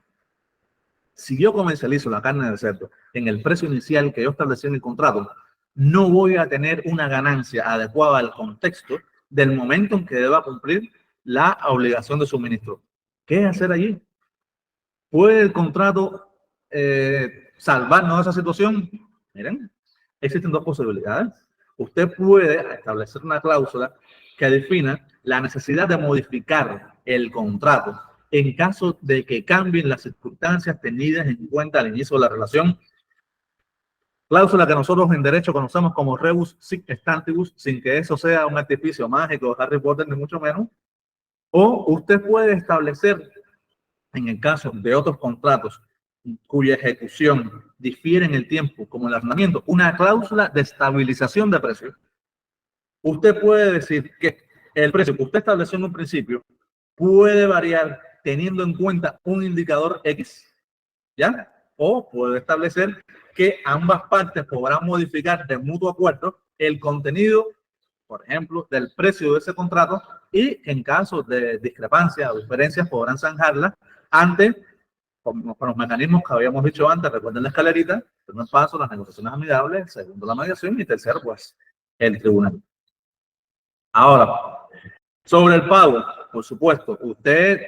Si yo comercializo la carne de cerdo en el precio inicial que yo establecí en el contrato, no voy a tener una ganancia adecuada al contexto del momento en que deba cumplir la obligación de suministro. ¿Qué hacer allí? ¿Puede el contrato salvarnos de esa situación? Miren, existen dos posibilidades. Usted puede establecer una cláusula que defina la necesidad de modificar el contrato en caso de que cambien las circunstancias tenidas en cuenta al inicio de la relación. Cláusula que nosotros en derecho conocemos como rebus sic stantibus, sin que eso sea un artificio mágico de Harry Potter, ni mucho menos. O usted puede establecer, en el caso de otros contratos cuya ejecución difiere en el tiempo, como el arrendamiento, una cláusula de estabilización de precios. Usted puede decir que el precio que usted estableció en un principio puede variar teniendo en cuenta un indicador X, ¿ya? O puede establecer que ambas partes podrán modificar de mutuo acuerdo el contenido, por ejemplo, del precio de ese contrato y en caso de discrepancia o diferencias podrán zanjarla ante con los mecanismos que habíamos dicho antes. Recuerden la escalerita: primer paso, las negociaciones amigables; segundo, la mediación; y tercero, pues, el tribunal. Ahora, sobre el pago, por supuesto, usted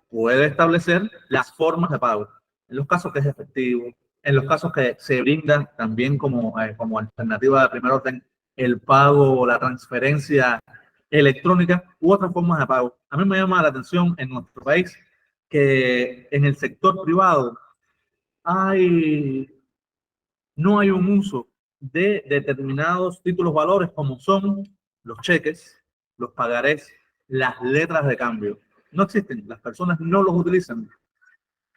puede establecer las formas de pago. En los casos que es efectivo, en los casos que se brinda también como alternativa de primer orden el pago o la transferencia electrónica u otras formas de pago. A mí me llama la atención en nuestro país que en el sector privado no hay un uso de determinados títulos valores como son los cheques, los pagarés, las letras de cambio. No existen, las personas no los utilizan.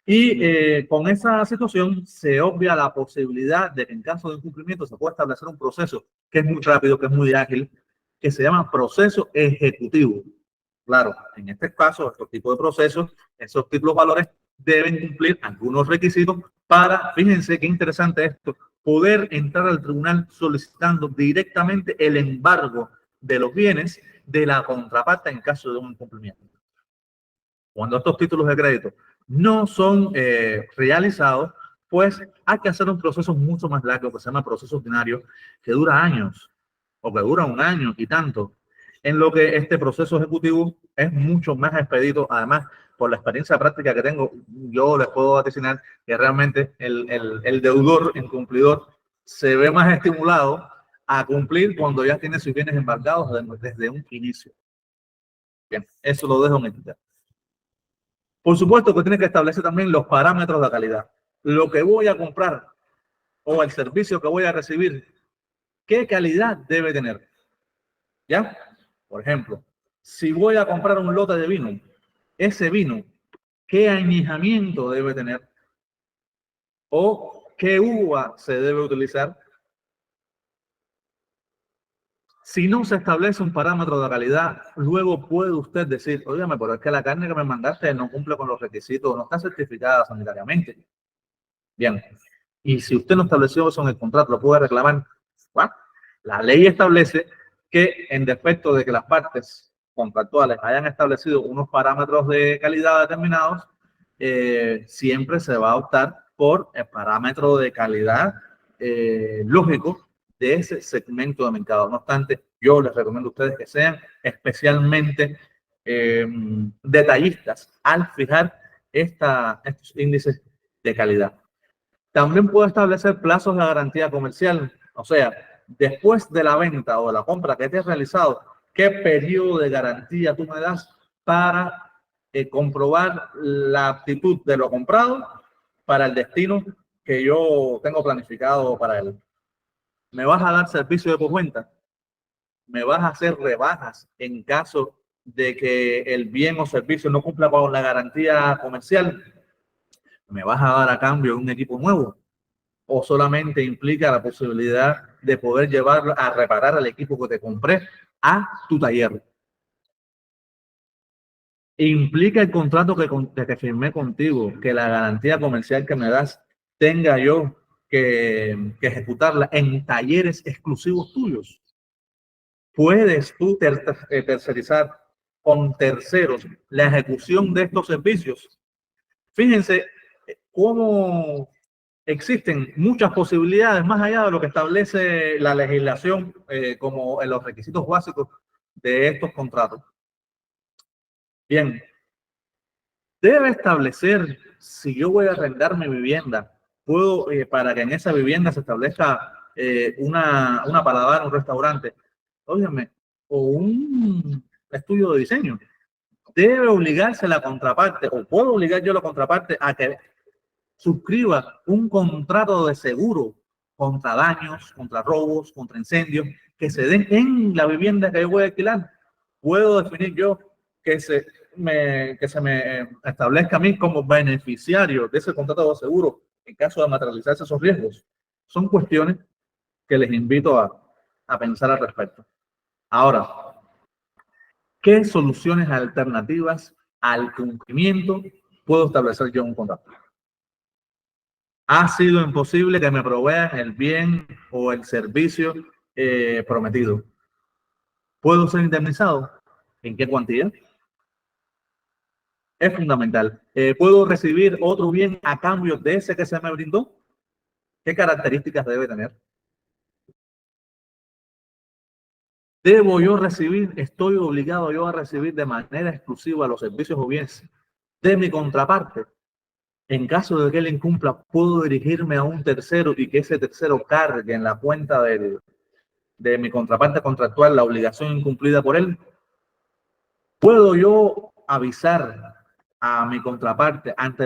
Y con esa situación se obvia la posibilidad de que en caso de incumplimiento se pueda establecer un proceso que es muy rápido, que es muy ágil, que se llama proceso ejecutivo. Claro, en este caso, estos tipos de procesos, esos títulos valores deben cumplir algunos requisitos para, fíjense qué interesante esto, poder entrar al tribunal solicitando directamente el embargo de los bienes de la contraparte en caso de un incumplimiento. Cuando estos títulos de crédito no son realizados, pues hay que hacer un proceso mucho más largo que se llama proceso ordinario, que dura años o que dura un año y tanto, en lo que este proceso ejecutivo es mucho más expedito. Además, por la experiencia práctica que tengo, yo les puedo vaticinar que realmente el deudor, el cumplidor, se ve más estimulado a cumplir cuando ya tiene sus bienes embargados desde un inicio. Bien, eso lo dejo en etiqueta. Por supuesto que tiene que establecer también los parámetros de calidad. Lo que voy a comprar o el servicio que voy a recibir, ¿qué calidad debe tener? ¿Ya? Por ejemplo, si voy a comprar un lote de vino, ese vino, ¿qué añejamiento debe tener? ¿O qué uva se debe utilizar? Si no se establece un parámetro de calidad, luego puede usted decir, óigame, pero es que la carne que me mandaste no cumple con los requisitos, no está certificada sanitariamente. Bien, y si usted no estableció eso en el contrato, lo puede reclamar. Bueno, la ley establece que en defecto de que las partes contractuales hayan establecido unos parámetros de calidad determinados, siempre se va a optar por el parámetro de calidad lógico de ese segmento de mercado. No obstante, yo les recomiendo a ustedes que sean especialmente detallistas al fijar estos índices de calidad. También puedo establecer plazos de garantía comercial, o sea, después de la venta o de la compra que te has realizado, ¿qué periodo de garantía tú me das para comprobar la aptitud de lo comprado para el destino que yo tengo planificado para él? ¿Me vas a dar servicio de postventa? ¿Me vas a hacer rebajas en caso de que el bien o servicio no cumpla con la garantía comercial? ¿Me vas a dar a cambio un equipo nuevo? ¿O solamente implica la posibilidad de poder llevarlo a reparar el equipo que te compré a tu taller? ¿Implica el contrato que firmé contigo que la garantía comercial que me das tenga yo que ejecutarla en talleres exclusivos tuyos? ¿Puedes tú tercerizar con terceros la ejecución de estos servicios? Fíjense cómo existen muchas posibilidades más allá de lo que establece la legislación como en los requisitos básicos de estos contratos. Bien, debe establecer si yo voy a arrendar mi vivienda, puedo, para que en esa vivienda se establezca una paladar, un restaurante, óyeme, o un estudio de diseño. Debe obligarse la contraparte, o puedo obligar yo a la contraparte a que suscriba un contrato de seguro contra daños, contra robos, contra incendios que se den en la vivienda que yo voy a alquilar. Puedo definir yo que se me establezca a mí como beneficiario de ese contrato de seguro en caso de materializarse esos riesgos. Son cuestiones que les invito a pensar al respecto. Ahora, ¿qué soluciones alternativas al cumplimiento puedo establecer yo en un contrato? Ha sido imposible que me provean el bien o el servicio prometido. ¿Puedo ser indemnizado? ¿En qué cuantía? Es fundamental. ¿Puedo recibir otro bien a cambio de ese que se me brindó? ¿Qué características debe tener? ¿Debo yo recibir, estoy obligado yo a recibir de manera exclusiva los servicios o bienes de mi contraparte? En caso de que él incumpla, ¿puedo dirigirme a un tercero y que ese tercero cargue en la cuenta de mi contraparte contractual la obligación incumplida por él? ¿Puedo yo avisar a mi contraparte ante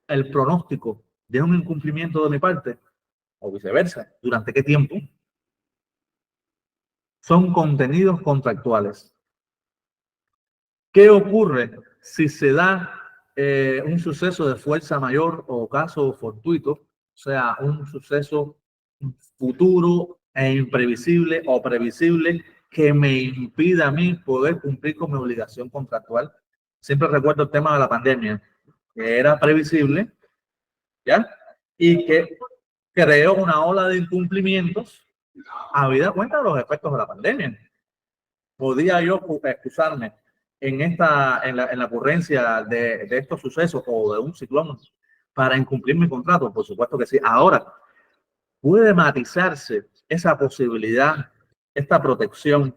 el pronóstico de un incumplimiento de mi parte? O viceversa. ¿Durante qué tiempo? Son contenidos contractuales. ¿Qué ocurre si se da un suceso de fuerza mayor o caso fortuito? O sea, un suceso futuro e imprevisible o previsible que me impida a mí poder cumplir con mi obligación contractual. Siempre recuerdo el tema de la pandemia, que era previsible, ¿ya? Y que creó una ola de incumplimientos habida cuenta de los efectos de la pandemia. Podía yo excusarme en la ocurrencia de estos sucesos o de un ciclón para incumplir mi contrato? Por supuesto que sí. Ahora, puede matizarse esa posibilidad, esta protección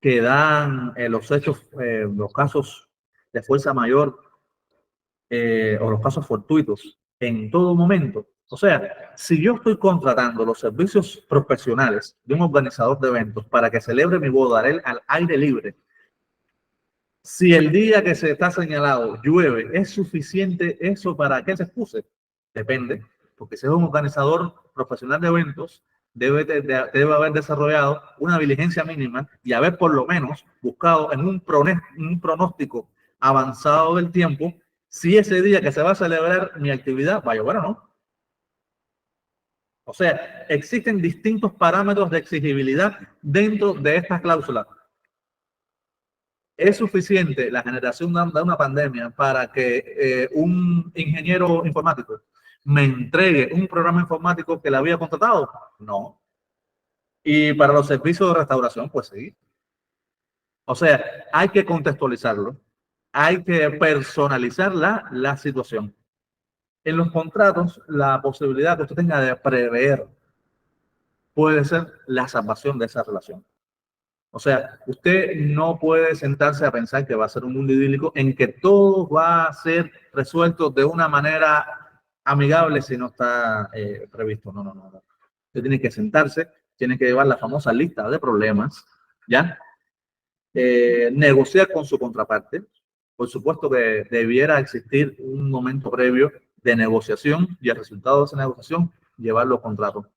que dan los hechos, los casos de fuerza mayor o los casos fortuitos en todo momento. O sea, si yo estoy contratando los servicios profesionales de un organizador de eventos para que celebre mi boda al aire libre, si el día que se está señalado llueve, ¿es suficiente eso para que se excuse? Depende, porque si es un organizador profesional de eventos, debe haber desarrollado una diligencia mínima y haber por lo menos buscado en un pronóstico avanzado del tiempo si ese día que se va a celebrar mi actividad va a llover o no. O sea, existen distintos parámetros de exigibilidad dentro de estas cláusulas. ¿Es suficiente la generación de una pandemia para que un ingeniero informático me entregue un programa informático que le había contratado? No. Y para los servicios de restauración, pues sí. O sea, hay que contextualizarlo, hay que personalizar la situación. En los contratos, la posibilidad que usted tenga de prever puede ser la salvación de esa relación. O sea, usted no puede sentarse a pensar que va a ser un mundo idílico en que todo va a ser resuelto de una manera amigable si no está previsto. No, no, no, no. Usted tiene que sentarse, tiene que llevar la famosa lista de problemas, ¿ya? Negociar con su contraparte. Por supuesto que debiera existir un momento previo de negociación y el resultado de esa negociación llevarlo a contrato.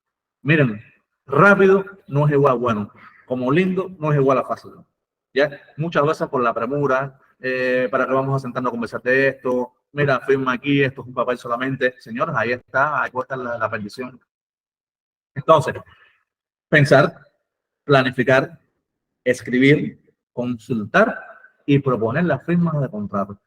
Miren, rápido no es igual a bueno, como lindo no es igual a fácil. ¿Ya? Muchas veces por la premura, para que vamos a sentarnos a conversar de esto, mira, firma aquí, esto es un papel solamente. Señores, ahí está la perdición. Entonces, pensar, planificar, escribir, consultar y proponer las firmas de contrato.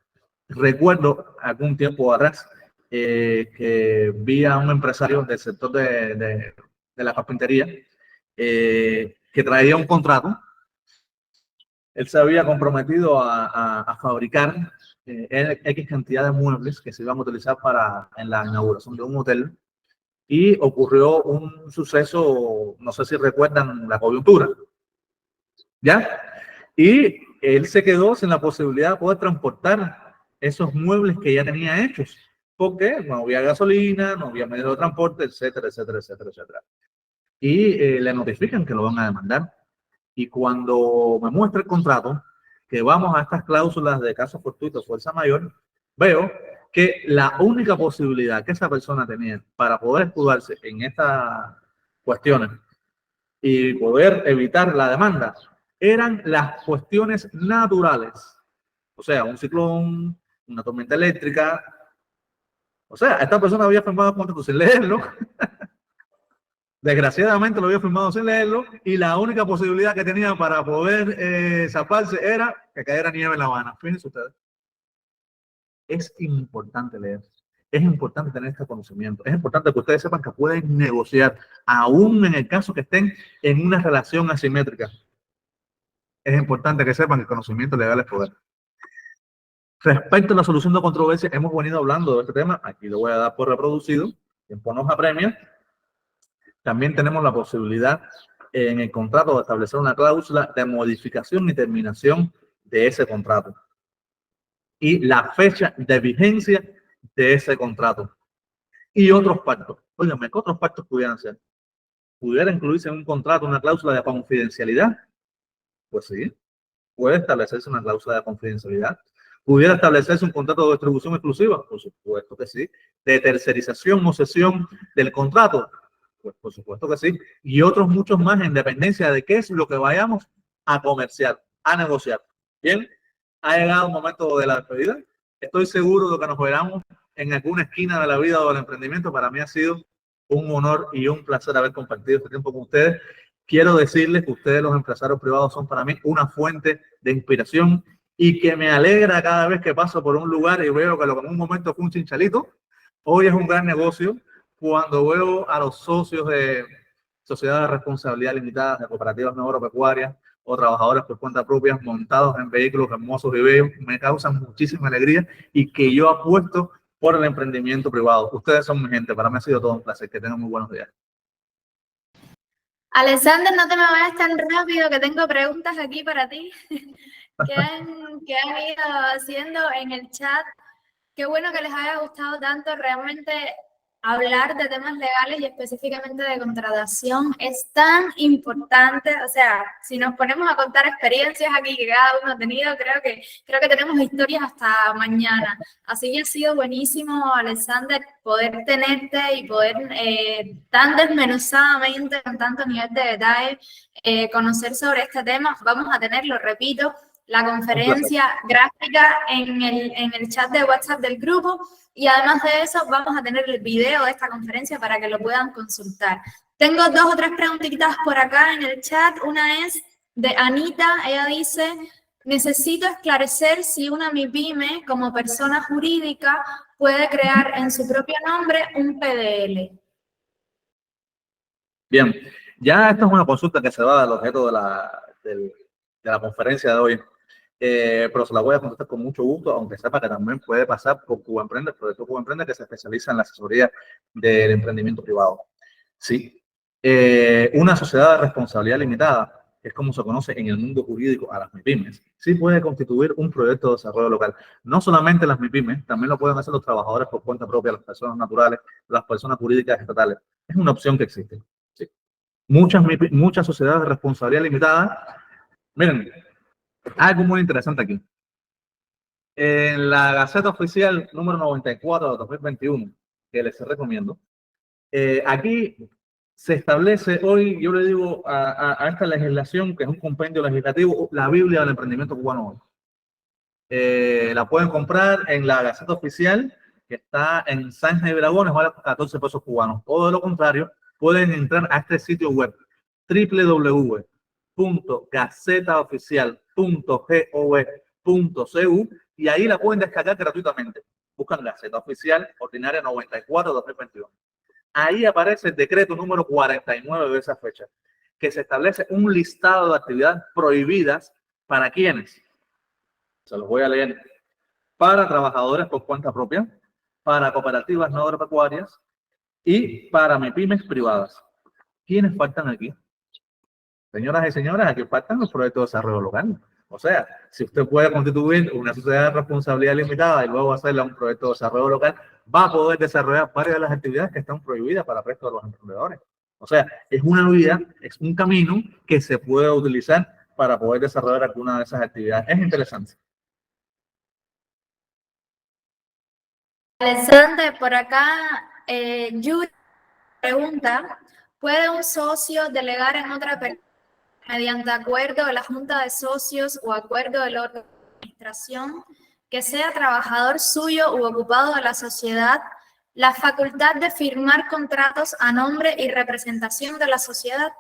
Recuerdo algún tiempo atrás que vi a un empresario del sector de la carpintería que traía un contrato. Él se había comprometido a fabricar X cantidad de muebles que se iban a utilizar en la inauguración de un hotel. Y ocurrió un suceso, no sé si recuerdan la coyuntura, ¿ya? Y él se quedó sin la posibilidad de poder transportar esos muebles que ya tenía hechos, porque no había gasolina, no había medio de transporte, etcétera, etcétera, etcétera, etcétera. Y le notifican que lo van a demandar. Y cuando me muestra el contrato, que vamos a estas cláusulas de caso fortuito, fuerza mayor, veo que la única posibilidad que esa persona tenía para poder escudarse en estas cuestiones y poder evitar la demanda eran las cuestiones naturales. O sea, un ciclón, una tormenta eléctrica. O sea, esta persona había firmado el contrato sin leerlo. Desgraciadamente lo había firmado sin leerlo y la única posibilidad que tenía para poder zafarse era que cayera nieve en La Habana. Fíjense ustedes. Es importante leer. Es importante tener este conocimiento. Es importante que ustedes sepan que pueden negociar, aún en el caso que estén en una relación asimétrica. Es importante que sepan que el conocimiento legal es poder. Respecto a la solución de controversia, hemos venido hablando de este tema. Aquí lo voy a dar por reproducido. Tiempo nos apremia. También tenemos la posibilidad en el contrato de establecer una cláusula de modificación y terminación de ese contrato y la fecha de vigencia de ese contrato y otros pactos. Óigame, ¿qué otros pactos pudieran ser? ¿Pudiera incluirse en un contrato una cláusula de confidencialidad? Pues sí, puede establecerse una cláusula de confidencialidad. ¿Pudiera establecerse un contrato de distribución exclusiva? Por supuesto que sí. ¿De tercerización o cesión del contrato? Pues por supuesto que sí. Y otros muchos más en dependencia de qué es lo que vayamos a comerciar, a negociar. Bien, ha llegado el momento de la despedida. Estoy seguro de que nos veremos en alguna esquina de la vida o del emprendimiento. Para mí ha sido un honor y un placer haber compartido este tiempo con ustedes. Quiero decirles que ustedes, los empresarios privados, son para mí una fuente de inspiración y que me alegra cada vez que paso por un lugar y veo que lo que en un momento fue un chinchalito, hoy es un gran negocio. Cuando veo a los socios de sociedades de responsabilidad limitada, de cooperativas no agropecuarias o trabajadores por cuenta propia montados en vehículos hermosos y bellos, me causan muchísima alegría y que yo apuesto por el emprendimiento privado. Ustedes son mi gente, para mí ha sido todo un placer. Que tengan muy buenos días. Alexander, no te me vayas tan rápido, que tengo preguntas aquí para ti que han ido haciendo en el chat. Qué bueno que les haya gustado tanto. Realmente hablar de temas legales y específicamente de contratación es tan importante. O sea, si nos ponemos a contar experiencias aquí que cada uno ha tenido, creo que tenemos historias hasta mañana. Así que ha sido buenísimo, Alexander, poder tenerte y poder tan desmenuzadamente, con tanto nivel de detalle, conocer sobre este tema. Vamos a tenerlo, repito, la conferencia gráfica en el chat de WhatsApp del grupo, y además de eso vamos a tener el video de esta conferencia para que lo puedan consultar. Tengo 2 o 3 preguntitas por acá en el chat. Una es de Anita. Ella dice: necesito esclarecer si una MIPYME como persona jurídica puede crear en su propio nombre un PDL. Bien, ya esta es una consulta que se va al objeto de la conferencia de hoy. Pero se la voy a contestar con mucho gusto, aunque sepa que también puede pasar por Cuba Emprende, el proyecto Cuba Emprende, que se especializa en la asesoría del emprendimiento privado. Sí, una sociedad de responsabilidad limitada, que es como se conoce en el mundo jurídico a las MIPYMES, sí puede constituir un proyecto de desarrollo local. No solamente las MIPYMES, también lo pueden hacer los trabajadores por cuenta propia, las personas naturales, las personas jurídicas estatales. Es una opción que existe. Sí. Muchas sociedades de responsabilidad limitada, miren, algo muy interesante aquí. En la Gaceta Oficial número 94 de 2021, que les recomiendo, aquí se establece hoy, yo le digo a esta legislación, que es un compendio legislativo, la Biblia del emprendimiento cubano hoy. La pueden comprar en la Gaceta Oficial, que está en Sánchez y Dragones, vale 14 pesos cubanos. O de lo contrario, pueden entrar a este sitio web, www.gacetaoficial.gov.cu, y ahí la pueden descargar gratuitamente. Buscan Gaceta Oficial Ordinaria 94 de 2021. Ahí aparece el decreto número 49 de esa fecha, que se establece un listado de actividades prohibidas para quienes, se los voy a leer, para trabajadores por cuenta propia, para cooperativas no agropecuarias y para MIPYMES privadas. ¿Quiénes faltan aquí? Señoras y señores, aquí faltan los proyectos de desarrollo local. O sea, si usted puede constituir una sociedad de responsabilidad limitada y luego hacerla un proyecto de desarrollo local, va a poder desarrollar varias de las actividades que están prohibidas para el resto de los emprendedores. O sea, es una vía, es un camino que se puede utilizar para poder desarrollar alguna de esas actividades. Es interesante. Alexander, por acá, Yuri pregunta: ¿puede un socio delegar en otra persona mediante acuerdo de la Junta de Socios o acuerdo del órgano de administración que sea trabajador suyo u ocupado de la sociedad la facultad de firmar contratos a nombre y representación de la sociedad?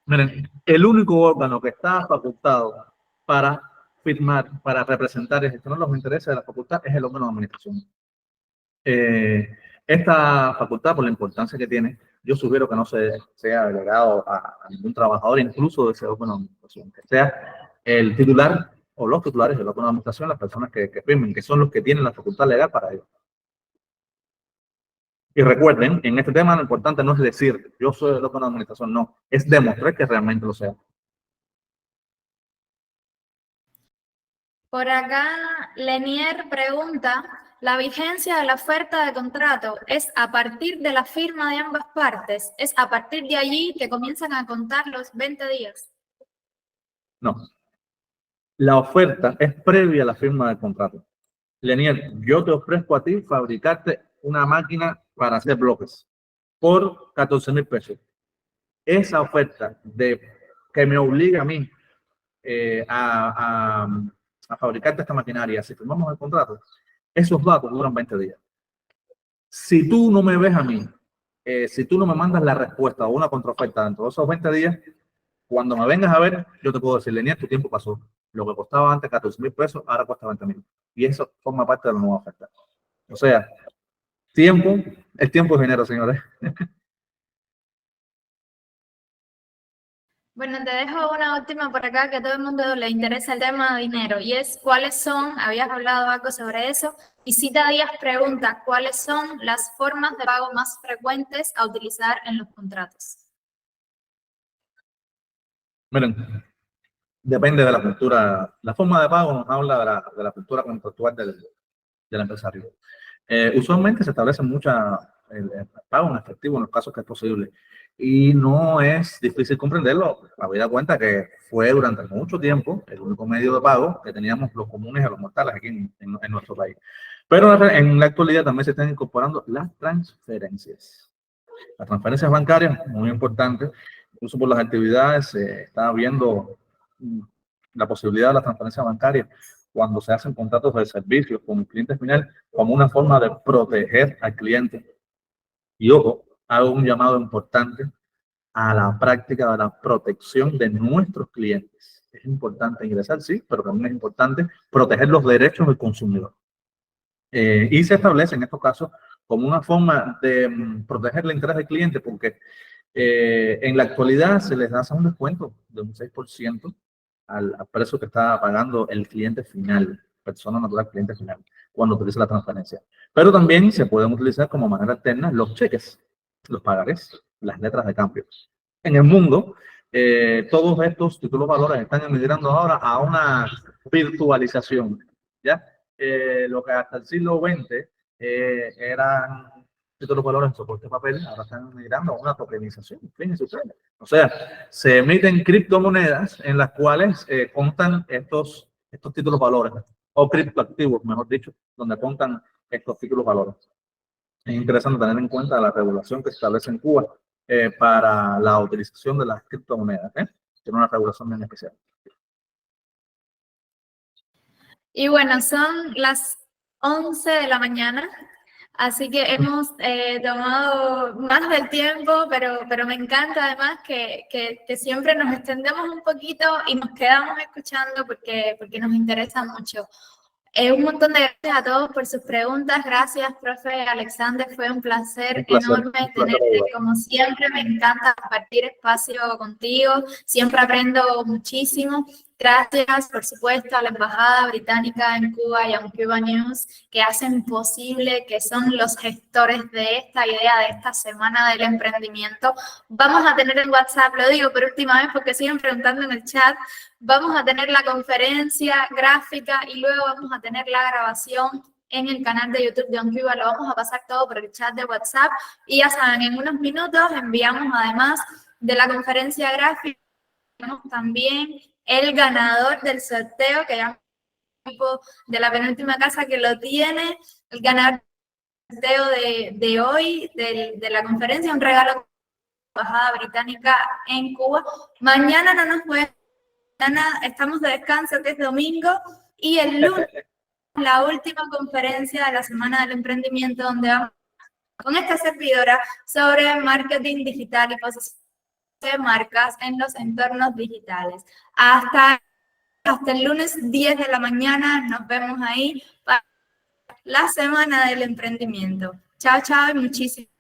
Miren, el único órgano que está facultado para firmar, para representar y gestionar los intereses de la facultad es el órgano de administración. Esta facultad, por la importancia que tiene, yo sugiero que no sea delegado a ningún trabajador, incluso de ese órgano de administración, que sea el titular o los titulares del órgano de administración, las personas que firmen, que son los que tienen la facultad legal para ello. Y recuerden, en este tema lo importante no es decir yo soy del órgano de administración, no, es demostrar que realmente lo sea. Por acá, Lenier pregunta: ¿la vigencia de la oferta de contrato es a partir de la firma de ambas partes? ¿Es a partir de allí que comienzan a contar los 20 días? No. La oferta es previa a la firma del contrato. Lenier, yo te ofrezco a ti fabricarte una máquina para hacer bloques por 14,000 pesos. Esa oferta que me obliga a mí a fabricarte esta maquinaria, si firmamos el contrato, esos datos duran 20 días. Si tú no me ves a mí, si tú no me mandas la respuesta o una contraoferta dentro de esos 20 días, cuando me vengas a ver, yo te puedo decir, Lenier, tu tiempo pasó. Lo que costaba antes 14,000 pesos, ahora cuesta 20,000. Y eso forma parte de la nueva oferta. O sea, el tiempo es dinero, señores. Bueno, te dejo una última por acá que a todo el mundo le interesa el tema de dinero y es cuáles son, habías hablado algo sobre eso, y Cita Díaz pregunta cuáles son las formas de pago más frecuentes a utilizar en los contratos. Miren, depende de la cultura. La forma de pago nos habla de la cultura contractual del empresario. Usualmente se establece el pago en efectivo en los casos que es posible. Y no es difícil comprenderlo, habida cuenta que fue durante mucho tiempo el único medio de pago que teníamos los comunes a los mortales aquí en nuestro país. Pero en la actualidad también se están incorporando las transferencias. Las transferencias bancarias, muy importantes, incluso por las actividades se está viendo la posibilidad de la transferencia bancaria cuando se hacen contratos de servicios con el cliente final como una forma de proteger al cliente. Y ojo, hago un llamado importante a la práctica de la protección de nuestros clientes. Es importante ingresar, sí, pero también es importante proteger los derechos del consumidor. Y se establece en estos casos como una forma de proteger el interés del cliente, porque en la actualidad se les da un descuento de un 6% al precio que está pagando el cliente final, persona natural, cliente final, cuando utiliza la transferencia. Pero también se pueden utilizar como manera alterna los cheques, los pagarés, las letras de cambio. En el mundo, todos estos títulos valores están emigrando ahora a una virtualización, ¿ya? Lo que hasta el siglo XX eran títulos valores en soporte de papel, ahora están migrando a una tokenización. Fíjense ustedes. O sea, se emiten criptomonedas en las cuales contan estos títulos valores, o criptoactivos, mejor dicho, donde contan estos títulos valores. Es interesante tener en cuenta la regulación que se establece en Cuba para la utilización de las criptomonedas. Tiene una regulación bien especial. Y bueno, son las 11 de la mañana, así que hemos tomado más del tiempo, pero me encanta además que siempre nos extendemos un poquito y nos quedamos escuchando porque nos interesa mucho. Un montón de gracias a todos por sus preguntas. Gracias, profe Alexander. Fue un placer enorme tenerte. Como siempre, me encanta compartir espacio contigo. Siempre aprendo muchísimo. Gracias, por supuesto, a la Embajada Británica en Cuba y a Cuba News, que hacen posible, que son los gestores de esta idea, de esta Semana del Emprendimiento. Vamos a tener en WhatsApp, lo digo por última vez porque siguen preguntando en el chat, vamos a tener la conferencia gráfica y luego vamos a tener la grabación en el canal de YouTube de OnCuba. Lo vamos a pasar todo por el chat de WhatsApp y ya saben, en unos minutos enviamos además de la conferencia gráfica también el ganador del sorteo, que ya de la penúltima casa que lo tiene, el ganador del sorteo de hoy, de la conferencia, un regalo de la Embajada Británica en Cuba. Mañana no nos puede, mañana estamos de descanso, que es domingo, y el lunes la última conferencia de la Semana del Emprendimiento, donde vamos con esta servidora sobre marketing digital y posicionamiento de marcas en los entornos digitales. Hasta el lunes 10 de la mañana nos vemos ahí para la Semana del Emprendimiento. Chao, chao y muchísimas